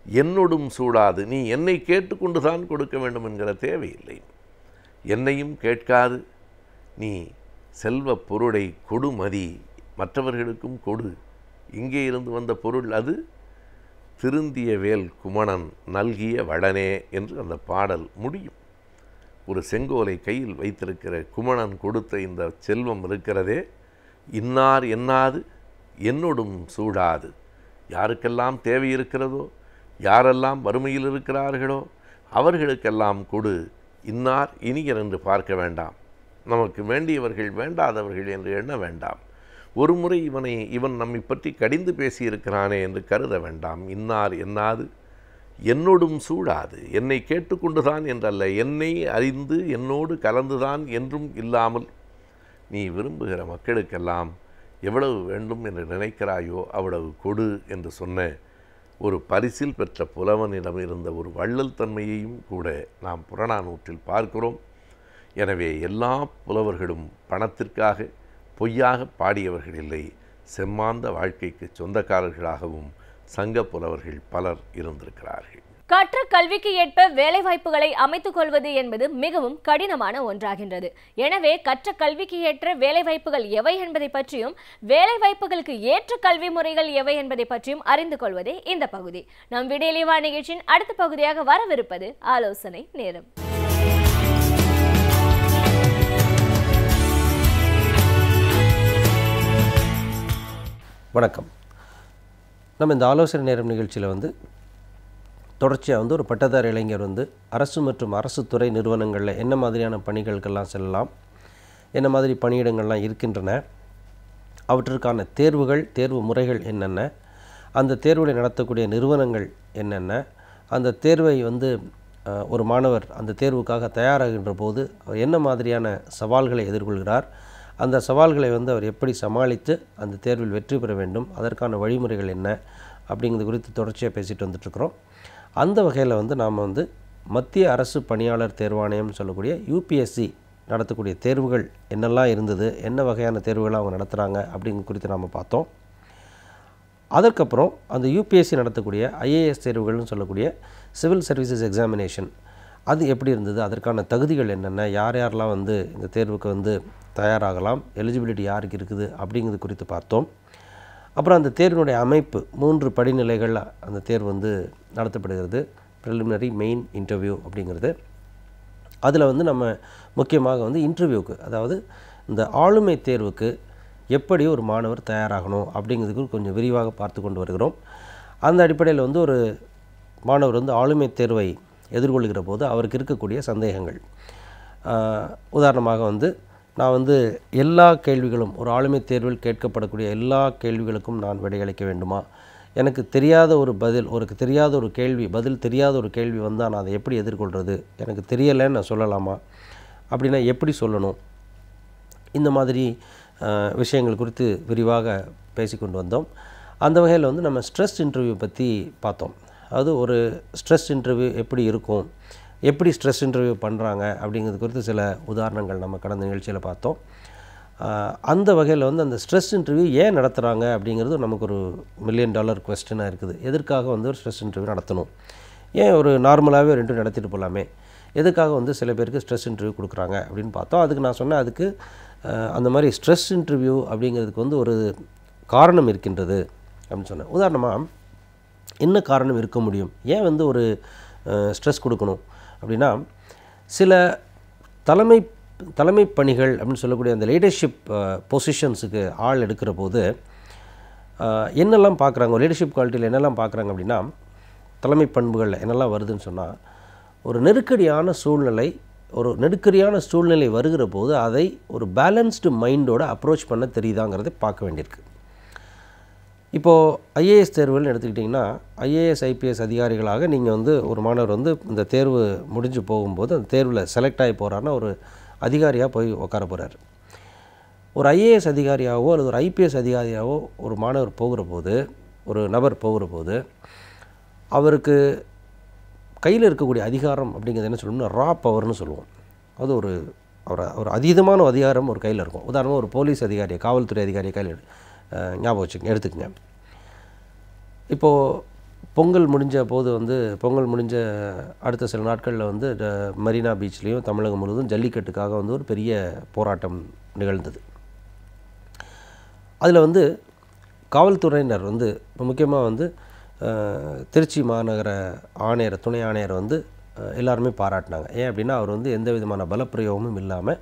F: என்னொடும் சூழாது, நீ என்னை கேட்டுக்கொண்டு தான் கொடுக்க வேண்டும் என்கிற தேவையில்லை. என்னையும் கேட்காது நீ செல்வ பொருளை கொடுமதி, மற்றவர்களுக்கும் கொடு. இங்கே இருந்து வந்த பொருள் அது. திருந்திய வேல் குமணன் நல்கிய வடனே என்று அந்த பாடல் முடியும். ஒரு செங்கோலை கையில் வைத்திருக்கிற குமணன் கொடுத்த இந்த செல்வம் இருக்கிறதே, இன்னார் எண்ணாது என்னொடும் சூடாது. யாருக்கெல்லாம் தேவை இருக்கிறதோ, யாரெல்லாம் வறுமையில் இருக்கிறார்களோ அவர்களுக்கெல்லாம் கொடு. இன்னார் இனியர் என்று பார்க்க வேண்டாம். நமக்கு வேண்டியவர்கள் வேண்டாதவர்கள் என்று எண்ண வேண்டாம். ஒரு முறை இவன் நம்மை பற்றி கடிந்து பேசியிருக்கிறானே என்று கருத வேண்டாம். இன்னார் எண்ணாது என்னோடும் சூழாது, என்னை கேட்டுக்கொண்டுதான் என்றல்ல, என்னை அறிந்து என்னோடு கலந்துதான் என்றும் இல்லாமல் நீ விரும்புகிற மக்களுக்கெல்லாம் எவ்வளவு வேண்டும் என்று நினைக்கிறாயோ அவ்வளவு கொடு என்று சொன்ன ஒரு பரிசில் பெற்ற புலவனிடம் இருந்த ஒரு வள்ளல் தன்மையையும் கூட நாம் புறநானூற்றில் பார்க்கிறோம். எனவே எல்லா புலவர்களும் பணத்திற்காக பொய்யாக பாடியவர்கள் இல்லை. செம்மாந்த வாழ்க்கைக்கு சொந்தக்காரர்களாகவும் சங்க புலவர்கள் பலர் இருந்திருக்கிறார்கள்.
A: கற்ற கல்விக்கு ஏற்ப வேலைவாய்ப்புகளை அமைத்துக் கொள்வது என்பது மிகவும் கடினமான ஒன்றாகின்றது. எனவே கற்ற கல்விக்கு ஏற்ற வேலைவாய்ப்புகள் எவை என்பதை பற்றியும், வேலைவாய்ப்புகளுக்கு ஏற்ற கல்வி முறைகள் எவை என்பதை பற்றியும் அறிந்து கொள்வதே இந்த பகுதி. நம் விடியலிவா நிகழ்ச்சியின் அடுத்த பகுதியாக வரவிருப்பது ஆலோசனை நேரம்.
G: வணக்கம். நம்ம இந்த ஆலோசனை நேரம் நிகழ்ச்சியில் தொடர்ச்சியாக ஒரு பட்டதாரி இளைஞர் அரசு மற்றும் அரசு துறை நிறுவனங்களில் என்ன மாதிரியான பணிகளுக்கெல்லாம் செல்லலாம், என்ன மாதிரி பணியிடங்கள்லாம் இருக்கின்றன, அவற்றிற்கான தேர்வுகள், தேர்வு முறைகள் என்னென்ன, அந்த தேர்வுகளை நடத்தக்கூடிய நிறுவனங்கள் என்னென்ன, அந்த தேர்வை ஒரு மாணவர் அந்த தேர்வுக்காக தயாராகின்ற போது அவர் என்ன மாதிரியான சவால்களை எதிர்கொள்கிறார், அந்த சவால்களை அவர் எப்படி சமாளித்து அந்த தேர்வில் வெற்றி பெற வேண்டும், அதற்கான வழிமுறைகள் என்ன அப்படிங்கிறது குறித்து தொடர்ச்சியாக பேசிட்டு வந்துட்டுருக்குறோம். அந்த வகையில் நாம் மத்திய அரசு பணியாளர் தேர்வாணையம் சொல்லக்கூடிய யூபிஎஸ்சி நடத்தக்கூடிய தேர்வுகள் என்னெல்லாம் இருந்தது, என்ன வகையான தேர்வுகளை அவங்க நடத்துகிறாங்க அப்படிங்கிற குறித்து நாம் பார்த்தோம். அதற்கப்புறம் அந்த யூபிஎஸ்சி நடத்தக்கூடிய ஐஏஎஸ் தேர்வுகள்னு சொல்லக்கூடிய சிவில் சர்வீசஸ் எக்ஸாமினேஷன் அது எப்படி இருந்தது, அதற்கான தகுதிகள் என்னென்ன, யார் யாரெல்லாம் வந்து இந்த தேர்வுக்கு வந்து தயாராகலாம், எலிஜிபிலிட்டி யாருக்கு இருக்குது அப்படிங்கிறது குறித்து பார்த்தோம். அப்புறம் அந்த தேர்வினுடைய அமைப்பு 3 படிநிலைகளில் அந்த தேர்வு வந்து நடத்தப்படுகிறது. ப்ரிலிமினரி, மெயின், இன்டர்வியூ அப்படிங்கிறது. அதில் வந்து நம்ம முக்கியமாக வந்து இன்டர்வியூக்கு, அதாவது இந்த ஆளுமை தேர்வுக்கு எப்படி ஒரு மாணவர் தயாராகணும் அப்படிங்கிறதுக்கு கொஞ்சம் விரிவாக பார்த்து கொண்டு வருகிறோம். அந்த அடிப்படையில் வந்து ஒரு மாணவர் வந்து ஆளுமை தேர்வை எதிர்கொள்கிற போது அவருக்கு இருக்கக்கூடிய சந்தேகங்கள், உதாரணமாக வந்து நான் வந்து எல்லா கேள்விகளும், ஒரு ஆளுமை தேர்வில் கேட்கப்படக்கூடிய எல்லா கேள்விகளுக்கும் நான் விடையளிக்க வேண்டுமா, எனக்கு தெரியாத ஒரு பதில், தெரியாத ஒரு கேள்வி, பதில் தெரியாத ஒரு கேள்வி வந்தால் நான் அதை எப்படி எதிர்கொள்கிறது, எனக்கு தெரியலைன்னு நான் சொல்லலாமா, அப்படின்னா எப்படி சொல்லணும், இந்த மாதிரி விஷயங்கள் குறித்து விரிவாக பேசிக்கொண்டு வந்தோம். அந்த வகையில் வந்து நம்ம ஸ்ட்ரெஸ் இன்டர்வியூ பற்றி பார்த்தோம். அது ஒரு ஸ்ட்ரெஸ் இன்டர்வியூ எப்படி இருக்கும், எப்படி ஸ்ட்ரெஸ் இன்டர்வியூ பண்ணுறாங்க அப்படிங்கிறது குறித்து சில உதாரணங்கள் நம்ம கடந்த நிகழ்ச்சியில் பார்த்தோம். அந்த வகையில் வந்து அந்த ஸ்ட்ரெஸ் இன்டர்வியூ ஏன் நடத்துகிறாங்க அப்படிங்கிறது நமக்கு ஒரு $1 million கொஸ்டினாக இருக்குது. எதற்காக வந்து ஒரு ஸ்ட்ரெஸ் இன்டர்வியூ நடத்தணும், ஏன் ஒரு நார்மலாகவே 2 நடத்திட்டு போகலாமே, எதுக்காக வந்து சில பேருக்கு ஸ்ட்ரெஸ் இன்டர்வியூ கொடுக்குறாங்க அப்படின்னு பார்த்தோம். அதுக்கு நான் சொன்னேன், அதுக்கு அந்த மாதிரி ஸ்ட்ரெஸ் இன்டர்வியூ அப்படிங்கிறதுக்கு வந்து ஒரு காரணம் இருக்கின்றது அப்படின்னு சொன்னேன். உதாரணமாக என்ன காரணம் இருக்க முடியும், ஏன் வந்து ஒரு ஸ்ட்ரெஸ் கொடுக்கணும் அப்படின்னா, சில தலைமை பணிகள் அப்படின்னு சொல்லக்கூடிய அந்த லீடர்ஷிப் பொசிஷன்ஸுக்கு ஆள் எடுக்கிற போது என்னெல்லாம் பார்க்குறாங்க, லீடர்ஷிப் குவாலிட்டியில் என்னெல்லாம் பார்க்குறாங்க அப்படின்னா, தலைமை பண்புகளில் என்னெல்லாம் வருதுன்னு சொன்னால், ஒரு நெருக்கடியான சூழ்நிலை வருகிற போது அதை ஒரு பேலன்ஸ்டு மைண்டோடு அப்ரோச் பண்ண தெரியுதாங்கிறதை பார்க்க வேண்டியிருக்கு. இப்போது ஐஏஎஸ் தேர்வுகள்னு எடுத்துக்கிட்டிங்கன்னா, ஐஏஎஸ் ஐபிஎஸ் அதிகாரிகளாக நீங்கள் வந்து ஒரு மாணவர் வந்து இந்த தேர்வு முடிஞ்சு போகும்போது அந்த தேர்வில் செலக்ட் ஆகி போகிறாருன்னா ஒரு அதிகாரியாக போய் உட்கார போகிறார். ஒரு ஐஏஎஸ் அதிகாரியாகவோ அல்லது ஒரு ஐபிஎஸ் அதிகாரியாகவோ ஒரு மாணவர் போகிற போது, ஒரு நபர் போகிற போது, அவருக்கு கையில் இருக்கக்கூடிய அதிகாரம் அப்படிங்கிறது என்ன சொல்லணும்னா ரா பவர்னு சொல்லுவோம். அது ஒரு அதீதமான அதிகாரம் ஒரு கையில் இருக்கும். உதாரணமாக ஒரு போலீஸ் அதிகாரியை, காவல்துறை அதிகாரியை கையில் ஞாபகம் எடுத்துக்கங்க. இப்போது பொங்கல் முடிஞ்ச அடுத்த சில நாட்களில் வந்து மெரினா பீச்லேயும் தமிழகம் முழுவதும் ஜல்லிக்கட்டுக்காக வந்து ஒரு பெரிய போராட்டம் நிகழ்ந்தது. அதில் வந்து காவல்துறையினர் வந்து முக்கியமாக வந்து திருச்சி மாநகர ஆணையர், துணை ஆணையர் வந்து எல்லாருமே பாராட்டினாங்க. ஏன் அப்படின்னா, அவர் வந்து எந்த விதமான பலப்பிரயோகமும் இல்லாமல்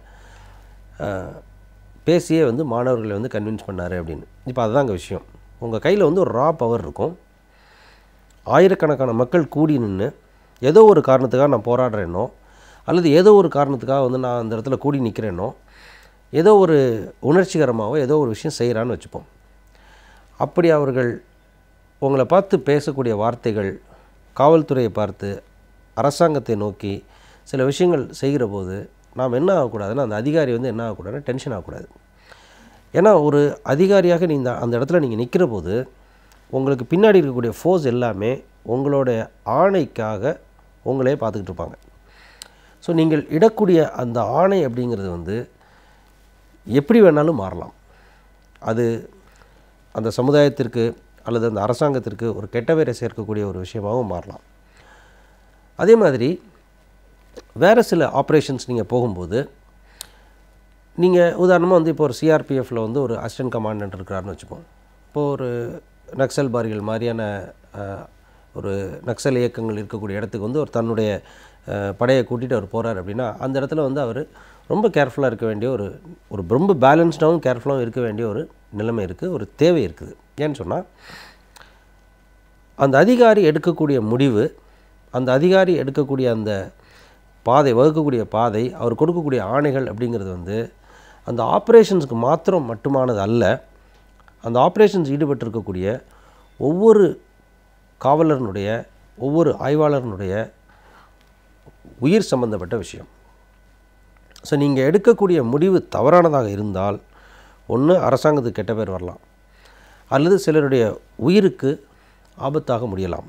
G: பேசியே வந்து மாணவர்களை வந்து கன்வின்ஸ் பண்ணார் அப்படின்னு. இப்போ அதுதாங்க விஷயம். உங்கள் கையில் வந்து ஒரு ரா பவர் இருக்கும். ஆயிரக்கணக்கான மக்கள் கூடி நின்று ஏதோ ஒரு காரணத்துக்காக நான் போராடுறேனோ, அல்லது ஏதோ ஒரு காரணத்துக்காக வந்து நான் அந்த இடத்துல கூடி நிற்கிறேனோ, ஏதோ ஒரு உணர்ச்சிகரமாகவோ ஏதோ ஒரு விஷயம் செய்கிறான்னு வச்சுப்போம். அப்படி அவர்கள் உங்களை பார்த்து பேசக்கூடிய வார்த்தைகள், காவல்துறையை பார்த்து, அரசாங்கத்தை நோக்கி சில விஷயங்கள் செய்கிற போது நாம் என்ன ஆகக்கூடாதுன்னா, அந்த அதிகாரி வந்து என்ன ஆகக்கூடாதுன்னா டென்ஷன் ஆகக்கூடாது. ஏன்னா ஒரு அதிகாரியாக நீங்கள் அந்த இடத்துல நீங்கள் நிற்கிற போது உங்களுக்கு பின்னாடி இருக்கக்கூடிய ஃபோர்ஸ் எல்லாமே உங்களுடைய ஆணைக்காக உங்களே பார்த்துக்கிட்டு இருப்பாங்க. ஸோ நீங்கள் இடக்கூடிய அந்த ஆணை அப்படிங்கிறது வந்து எப்படி வேணாலும் மாறலாம். அது அந்த சமுதாயத்திற்கு அல்லது அந்த அரசாங்கத்திற்கு ஒரு கெட்ட பேரை சேர்க்கக்கூடிய ஒரு விஷயமாகவும் மாறலாம். அதே மாதிரி வேறு சில ஆப்ரேஷன்ஸ் நீங்கள் போகும்போது, நீங்கள் உதாரணமாக வந்து இப்போ ஒரு சிஆர்பிஎஃப்பில் வந்து ஒரு அசிஸ்டன்ட் கமாண்டன்ட் இருக்கிறாருன்னு வச்சுப்போம். இப்போது ஒரு நக்சல் பாரிகள் மாதிரியான ஒரு நக்சல் இயக்கங்கள் இருக்கக்கூடிய இடத்துக்கு வந்து ஒரு தன்னுடைய படையை கூட்டிகிட்டு அவர் போகிறார் அப்படின்னா, அந்த இடத்துல வந்து அவர் ரொம்ப கேர்ஃபுல்லாக இருக்க வேண்டிய ஒரு ரொம்ப பேலன்ஸ்டாகவும் கேர்ஃபுல்லாகவும் இருக்க வேண்டிய ஒரு நிலைமை இருக்குது, ஒரு தேவை இருக்குது. ஏன்னு சொன்னால், அந்த அதிகாரி எடுக்கக்கூடிய முடிவு, அந்த அதிகாரி எடுக்கக்கூடிய அந்த பாதை, வகுக்கக்கூடிய பாதை, அவர் கொடுக்கக்கூடிய ஆணைகள் அப்படிங்கிறது வந்து அந்த ஆப்ரேஷன்ஸுக்கு மட்டுமானது அல்ல. அந்த ஆப்ரேஷன்ஸ் ஈடுபட்டிருக்கக்கூடிய ஒவ்வொரு காவலர்னுடைய, ஒவ்வொரு ஆய்வாளர்னுடைய உயிர் சம்பந்தப்பட்ட விஷயம். ஸோ நீங்கள் எடுக்கக்கூடிய முடிவு தவறானதாக இருந்தால் ஒன்று அரசாங்கத்துக்கு கெட்ட பேர் வரலாம், அல்லது சிலருடைய உயிருக்கு ஆபத்தாக முடியலாம்.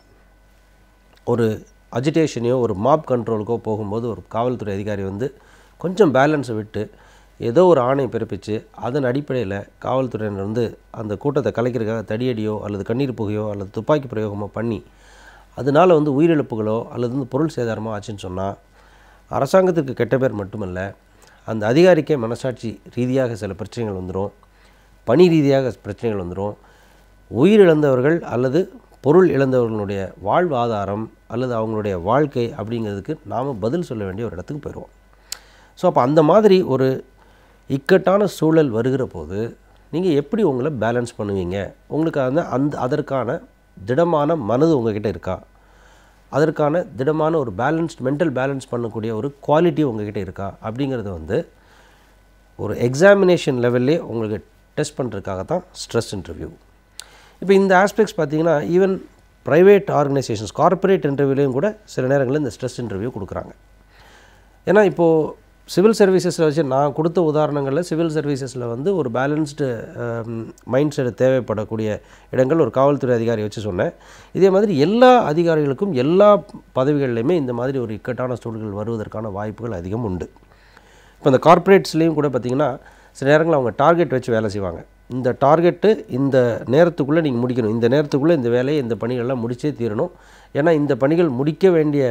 G: ஒரு அஜிடேஷனையோ ஒரு மாப் கண்ட்ரோலுக்கோ போகும்போது ஒரு காவல்துறை அதிகாரி வந்து கொஞ்சம் பேலன்ஸை விட்டு ஏதோ ஒரு ஆணை பிறப்பித்து அதன் அடிப்படையில் காவல்துறையினர் வந்து அந்த கூட்டத்தை கலைக்கிறதுக்காக தடியடியோ அல்லது கண்ணீர் புகையோ அல்லது துப்பாக்கி பிரயோகமோ பண்ணி அதனால் வந்து உயிரிழப்புகளோ அல்லது வந்து பொருள் சேதாரமோ ஆச்சுன்னு சொன்னால் அரசாங்கத்திற்கு கெட்ட பேர் மட்டுமல்ல, அந்த அதிகாரிக்கே மனசாட்சி ரீதியாக சில பிரச்சனைகள் வந்துடும், பணி ரீதியாக பிரச்சனைகள் வந்துடும். உயிரிழந்தவர்கள் அல்லது பொருள் இழந்தவர்களுடைய வாழ்வாதாரம் அல்லது அவங்களுடைய வாழ்க்கை அப்படிங்கிறதுக்கு நாம் பதில் சொல்ல வேண்டிய ஒரு இடத்துக்கு போயிடுவோம். ஸோ அப்போ அந்த மாதிரி ஒரு இக்கட்டான சூழல் வருகிற போது நீங்கள் எப்படி உங்களை பேலன்ஸ் பண்ணுவீங்க? உங்களுக்கு அதற்கான திடமான மனது உங்கள்கிட்ட இருக்கா? அதற்கான திடமான ஒரு மென்டல் பேலன்ஸ் பண்ணக்கூடிய ஒரு குவாலிட்டி உங்கள்கிட்ட இருக்கா? அப்படிங்கிறது வந்து ஒரு எக்ஸாமினேஷன் லெவல்லே உங்களுக்கு டெஸ்ட் பண்ணுறதுக்காக தான் ஸ்ட்ரெஸ் இன்டர்வியூ. இப்போ இந்த ஆஸ்பெக்ட்ஸ் பார்த்திங்கன்னா ஈவன் ப்ரைவேட் ஆர்கனைசேஷன்ஸ் கார்ப்பரேட் இன்டர்வியூலையும் கூட சில நேரங்களில் இந்த ஸ்ட்ரெஸ் இன்டர்வியூ கொடுக்குறாங்க. ஏன்னா இப்போது சிவில் சர்வீசஸில் வச்சு நான் கொடுத்த உதாரணங்களில் சிவில் சர்வீசஸில் வந்து ஒரு பேலன்ஸ்டு மைண்ட் செட் தேவைப்படக்கூடிய இடங்கள் ஒரு காவல்துறை அதிகாரி வச்சு சொன்னேன். இதே மாதிரி எல்லா அதிகாரிகளுக்கும் எல்லா பதவிகள்லையுமே இந்த மாதிரி ஒரு இக்கட்டான சூழல்கள் வருவதற்கான வாய்ப்புகள் அதிகம் உண்டு. இப்போ இந்த கார்ப்பரேட்ஸ்லேயும் கூட பார்த்திங்கன்னா சில நேரங்களில் அவங்க டார்கெட் வச்சு வேலை செய்வாங்க. இந்த டார்கெட்டு இந்த நேரத்துக்குள்ளே நீங்கள் முடிக்கணும், இந்த நேரத்துக்குள்ளே இந்த வேலையை இந்த பணிகள்லாம் முடிச்சே தீரணும். ஏன்னா இந்த பணிகள் முடிக்க வேண்டிய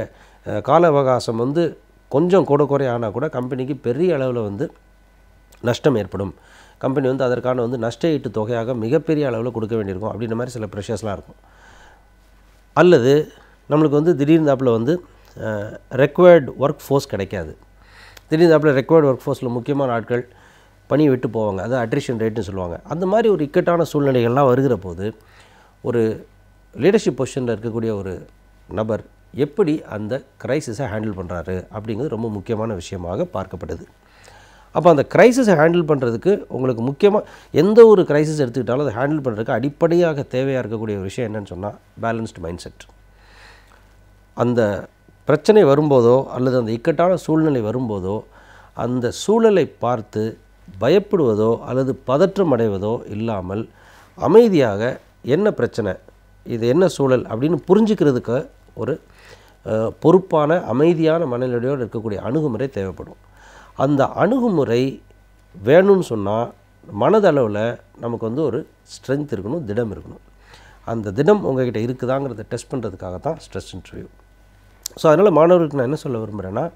G: கால அவகாசம் வந்து கொஞ்சம் கூட குறை ஆனால் கூட கம்பெனிக்கு பெரிய அளவில் வந்து நஷ்டம் ஏற்படும். கம்பெனி வந்து அதற்கான வந்து நஷ்ட ஈட்டு தொகையாக மிகப்பெரிய அளவில் கொடுக்க வேண்டியிருக்கும் அப்படின்ற மாதிரி சில ப்ரெஷர்ஸ்லாம் இருக்கும். அல்லது நம்மளுக்கு வந்து திடீர்னாப்பில் வந்து ரெக்வயர்டு ஒர்க் ஃபோர்ஸ் கிடைக்காது. திடீர்னாப்பில் ரெக்வயர்டு ஒர்க் ஃபோர்ஸில் முக்கியமான ஆட்கள் பணியை விட்டு போவாங்க, அது அட்ரிஷன் ரேட்டுன்னு சொல்லுவாங்க. அந்த மாதிரி ஒரு இக்கட்டான சூழ்நிலைகள்லாம் வருகிற போது ஒரு லீடர்ஷிப் பொசிஷனில் இருக்கக்கூடிய ஒரு நபர் எப்படி அந்த கிரைசிஸை ஹேண்டில் பண்ணுறாரு அப்படிங்கிறது ரொம்ப முக்கியமான விஷயமாக பார்க்கப்படுது. அப்போ அந்த கிரைசிஸை ஹேண்டில் பண்ணுறதுக்கு உங்களுக்கு முக்கியமாக எந்த ஒரு கிரைசிஸ் எடுத்துக்கிட்டாலும் அதை ஹேண்டில் பண்ணுறதுக்கு அடிப்படையாக தேவையாக இருக்கக்கூடிய ஒரு விஷயம் என்னென்னு சொன்னால் பேலன்ஸ்டு மைண்ட் செட். அந்த பிரச்சனை வரும்போதோ அல்லது அந்த இக்கட்டான சூழ்நிலை வரும்போதோ அந்த சூழலை பார்த்து பயப்படுவதோ அல்லது பதற்றம் அடைவதோ இல்லாமல் அமைதியாக என்ன பிரச்சனை, இது என்ன சூழல் அப்படின்னு புரிஞ்சுக்கிறதுக்கு ஒரு பொறுப்பான அமைதியான மனநிலையோடு இருக்கக்கூடிய அணுகுமுறை தேவைப்படும். அந்த அணுகுமுறை வேணும்னு சொன்னால் மனதளவில் நமக்கு வந்து ஒரு ஸ்ட்ரென்த் இருக்கணும், திடம் இருக்கணும். அந்த திடம் உங்கள்கிட்ட இருக்குதாங்கிறத டெஸ்ட் பண்ணுறதுக்காக தான் ஸ்ட்ரெஸ் இன்டர்வியூ. ஸோ அதனால் மாணவர்களுக்கு நான் என்ன சொல்ல விரும்புகிறேன்னா,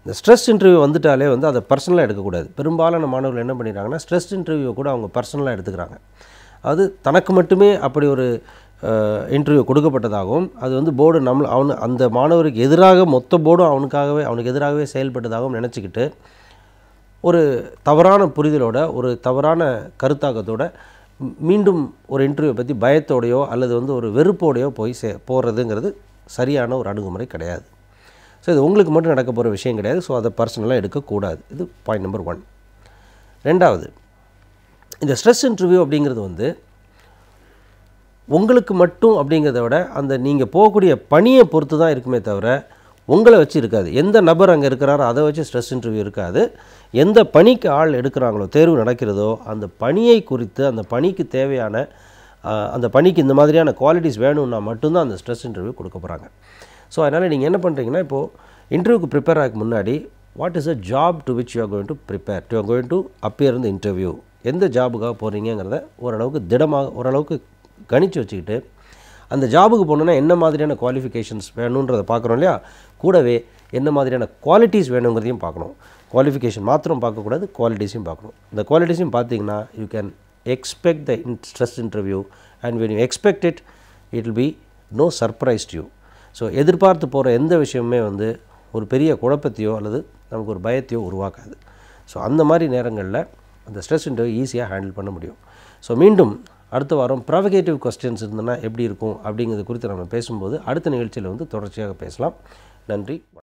G: இந்த ஸ்ட்ரெஸ் இன்டர்வியூ வந்துட்டாலே வந்து அதை பர்சனலாக எடுக்கக்கூடாது. பெரும்பாலான மாணவர்கள் என்ன பண்ணிடுறாங்கன்னா ஸ்ட்ரெஸ் இன்டர்வியூவை கூட அவங்க பர்சனலாக எடுத்துக்கிறாங்க. அது தனக்கு மட்டுமே அப்படி ஒரு இன்டர்வியூ கொடுக்கப்பட்டதாகவும் அது வந்து போர்டு அந்த மாணவருக்கு எதிராக மொத்த போர்டும் அவனுக்கு எதிராகவே செயல்பட்டதாகவும் நினச்சிக்கிட்டு ஒரு தவறான புரிதலோட ஒரு தவறான கருத்தாக்கத்தோட மீண்டும் ஒரு இன்டர்வியூ பற்றி பயத்தோடையோ அல்லது வந்து ஒரு வெறுப்போடையோ போகிறதுங்கிறது சரியான ஒரு அணுகுமுறை கிடையாது. ஸோ இது உங்களுக்கு மட்டும் நடக்க போகிற விஷயம் கிடையாது. ஸோ அதை பர்சனலாக எடுக்கக்கூடாது. இது பாயிண்ட் நம்பர் 1. ரெண்டாவது, இந்த ஸ்ட்ரெஸ் இன்டர்வியூ அப்படிங்கிறது வந்து உங்களுக்கு மட்டும் அப்படிங்கிறத விட அந்த நீங்கள் போகக்கூடிய பணியை பொறுத்து தான் இருக்குமே தவிர உங்களை வச்சு இருக்காது. எந்த நபர் அங்கே இருக்கிறாரோ அதை வச்சு ஸ்ட்ரெஸ் இன்டர்வியூ இருக்காது. எந்த பணிக்கு ஆள் எடுக்கிறாங்களோ, தேர்வு நடக்கிறதோ, அந்த பணியை குறித்து அந்த பணிக்கு தேவையான அந்த பணிக்கு இந்த மாதிரியான குவாலிட்டிஸ் வேணும்னா மட்டும்தான் அந்த ஸ்ட்ரெஸ் இன்டர்வியூ கொடுக்க போகிறாங்க. ஸோ அதனால் நீங்கள் என்ன பண்ணுறீங்கன்னா, இப்போது இன்டர்வியூக்கு ப்ரிப்பேர் ஆக முன்னாடி what is a job to which you are going to prepare, you are going to appear in the interview, எந்த ஜாபுக்காக போகிறீங்கிறத ஓரளவுக்கு கணிச்சு வச்சுக்கிட்டு அந்த ஜாபுக்கு போகணுன்னா என்ன மாதிரியான குவாலிஃபிகேஷன்ஸ் வேணுன்றதை பார்க்குறோம் இல்லையா, கூடவே என்ன மாதிரியான குவாலிட்டிஸ் வேணுங்கிறதையும் பார்க்கணும். குவாலிஃபிகேஷன் மாத்திரம் பார்க்கக்கூடாது, குவாலிட்டிஸையும் பார்க்கணும். இந்த குவாலிட்டிஸையும் பார்த்தீங்கன்னா you can expect the stress interview and when you expect it, it will be no surprise to you. So எதிர்பார்த்து போகிற எந்த விஷயமுமே வந்து ஒரு பெரிய குழப்பத்தையோ அல்லது நமக்கு ஒரு பயத்தையோ உருவாக்காது. ஸோ அந்த மாதிரி நேரங்களில் அந்த ஸ்ட்ரெஸ் இன்டர்வியூ ஈஸியாக ஹேண்டில் பண்ண முடியும். ஸோ மீண்டும் அடுத்த வாரம் ப்ரொவோகேட்டிவ் கொஸ்டின்ஸ் இருந்ததுன்னா எப்படி இருக்கும் அப்படிங்கிறது குறித்து நம்ம பேசும்போது அடுத்த நிகழ்ச்சியில் வந்து தொடர்ச்சியாக பேசலாம். நன்றி.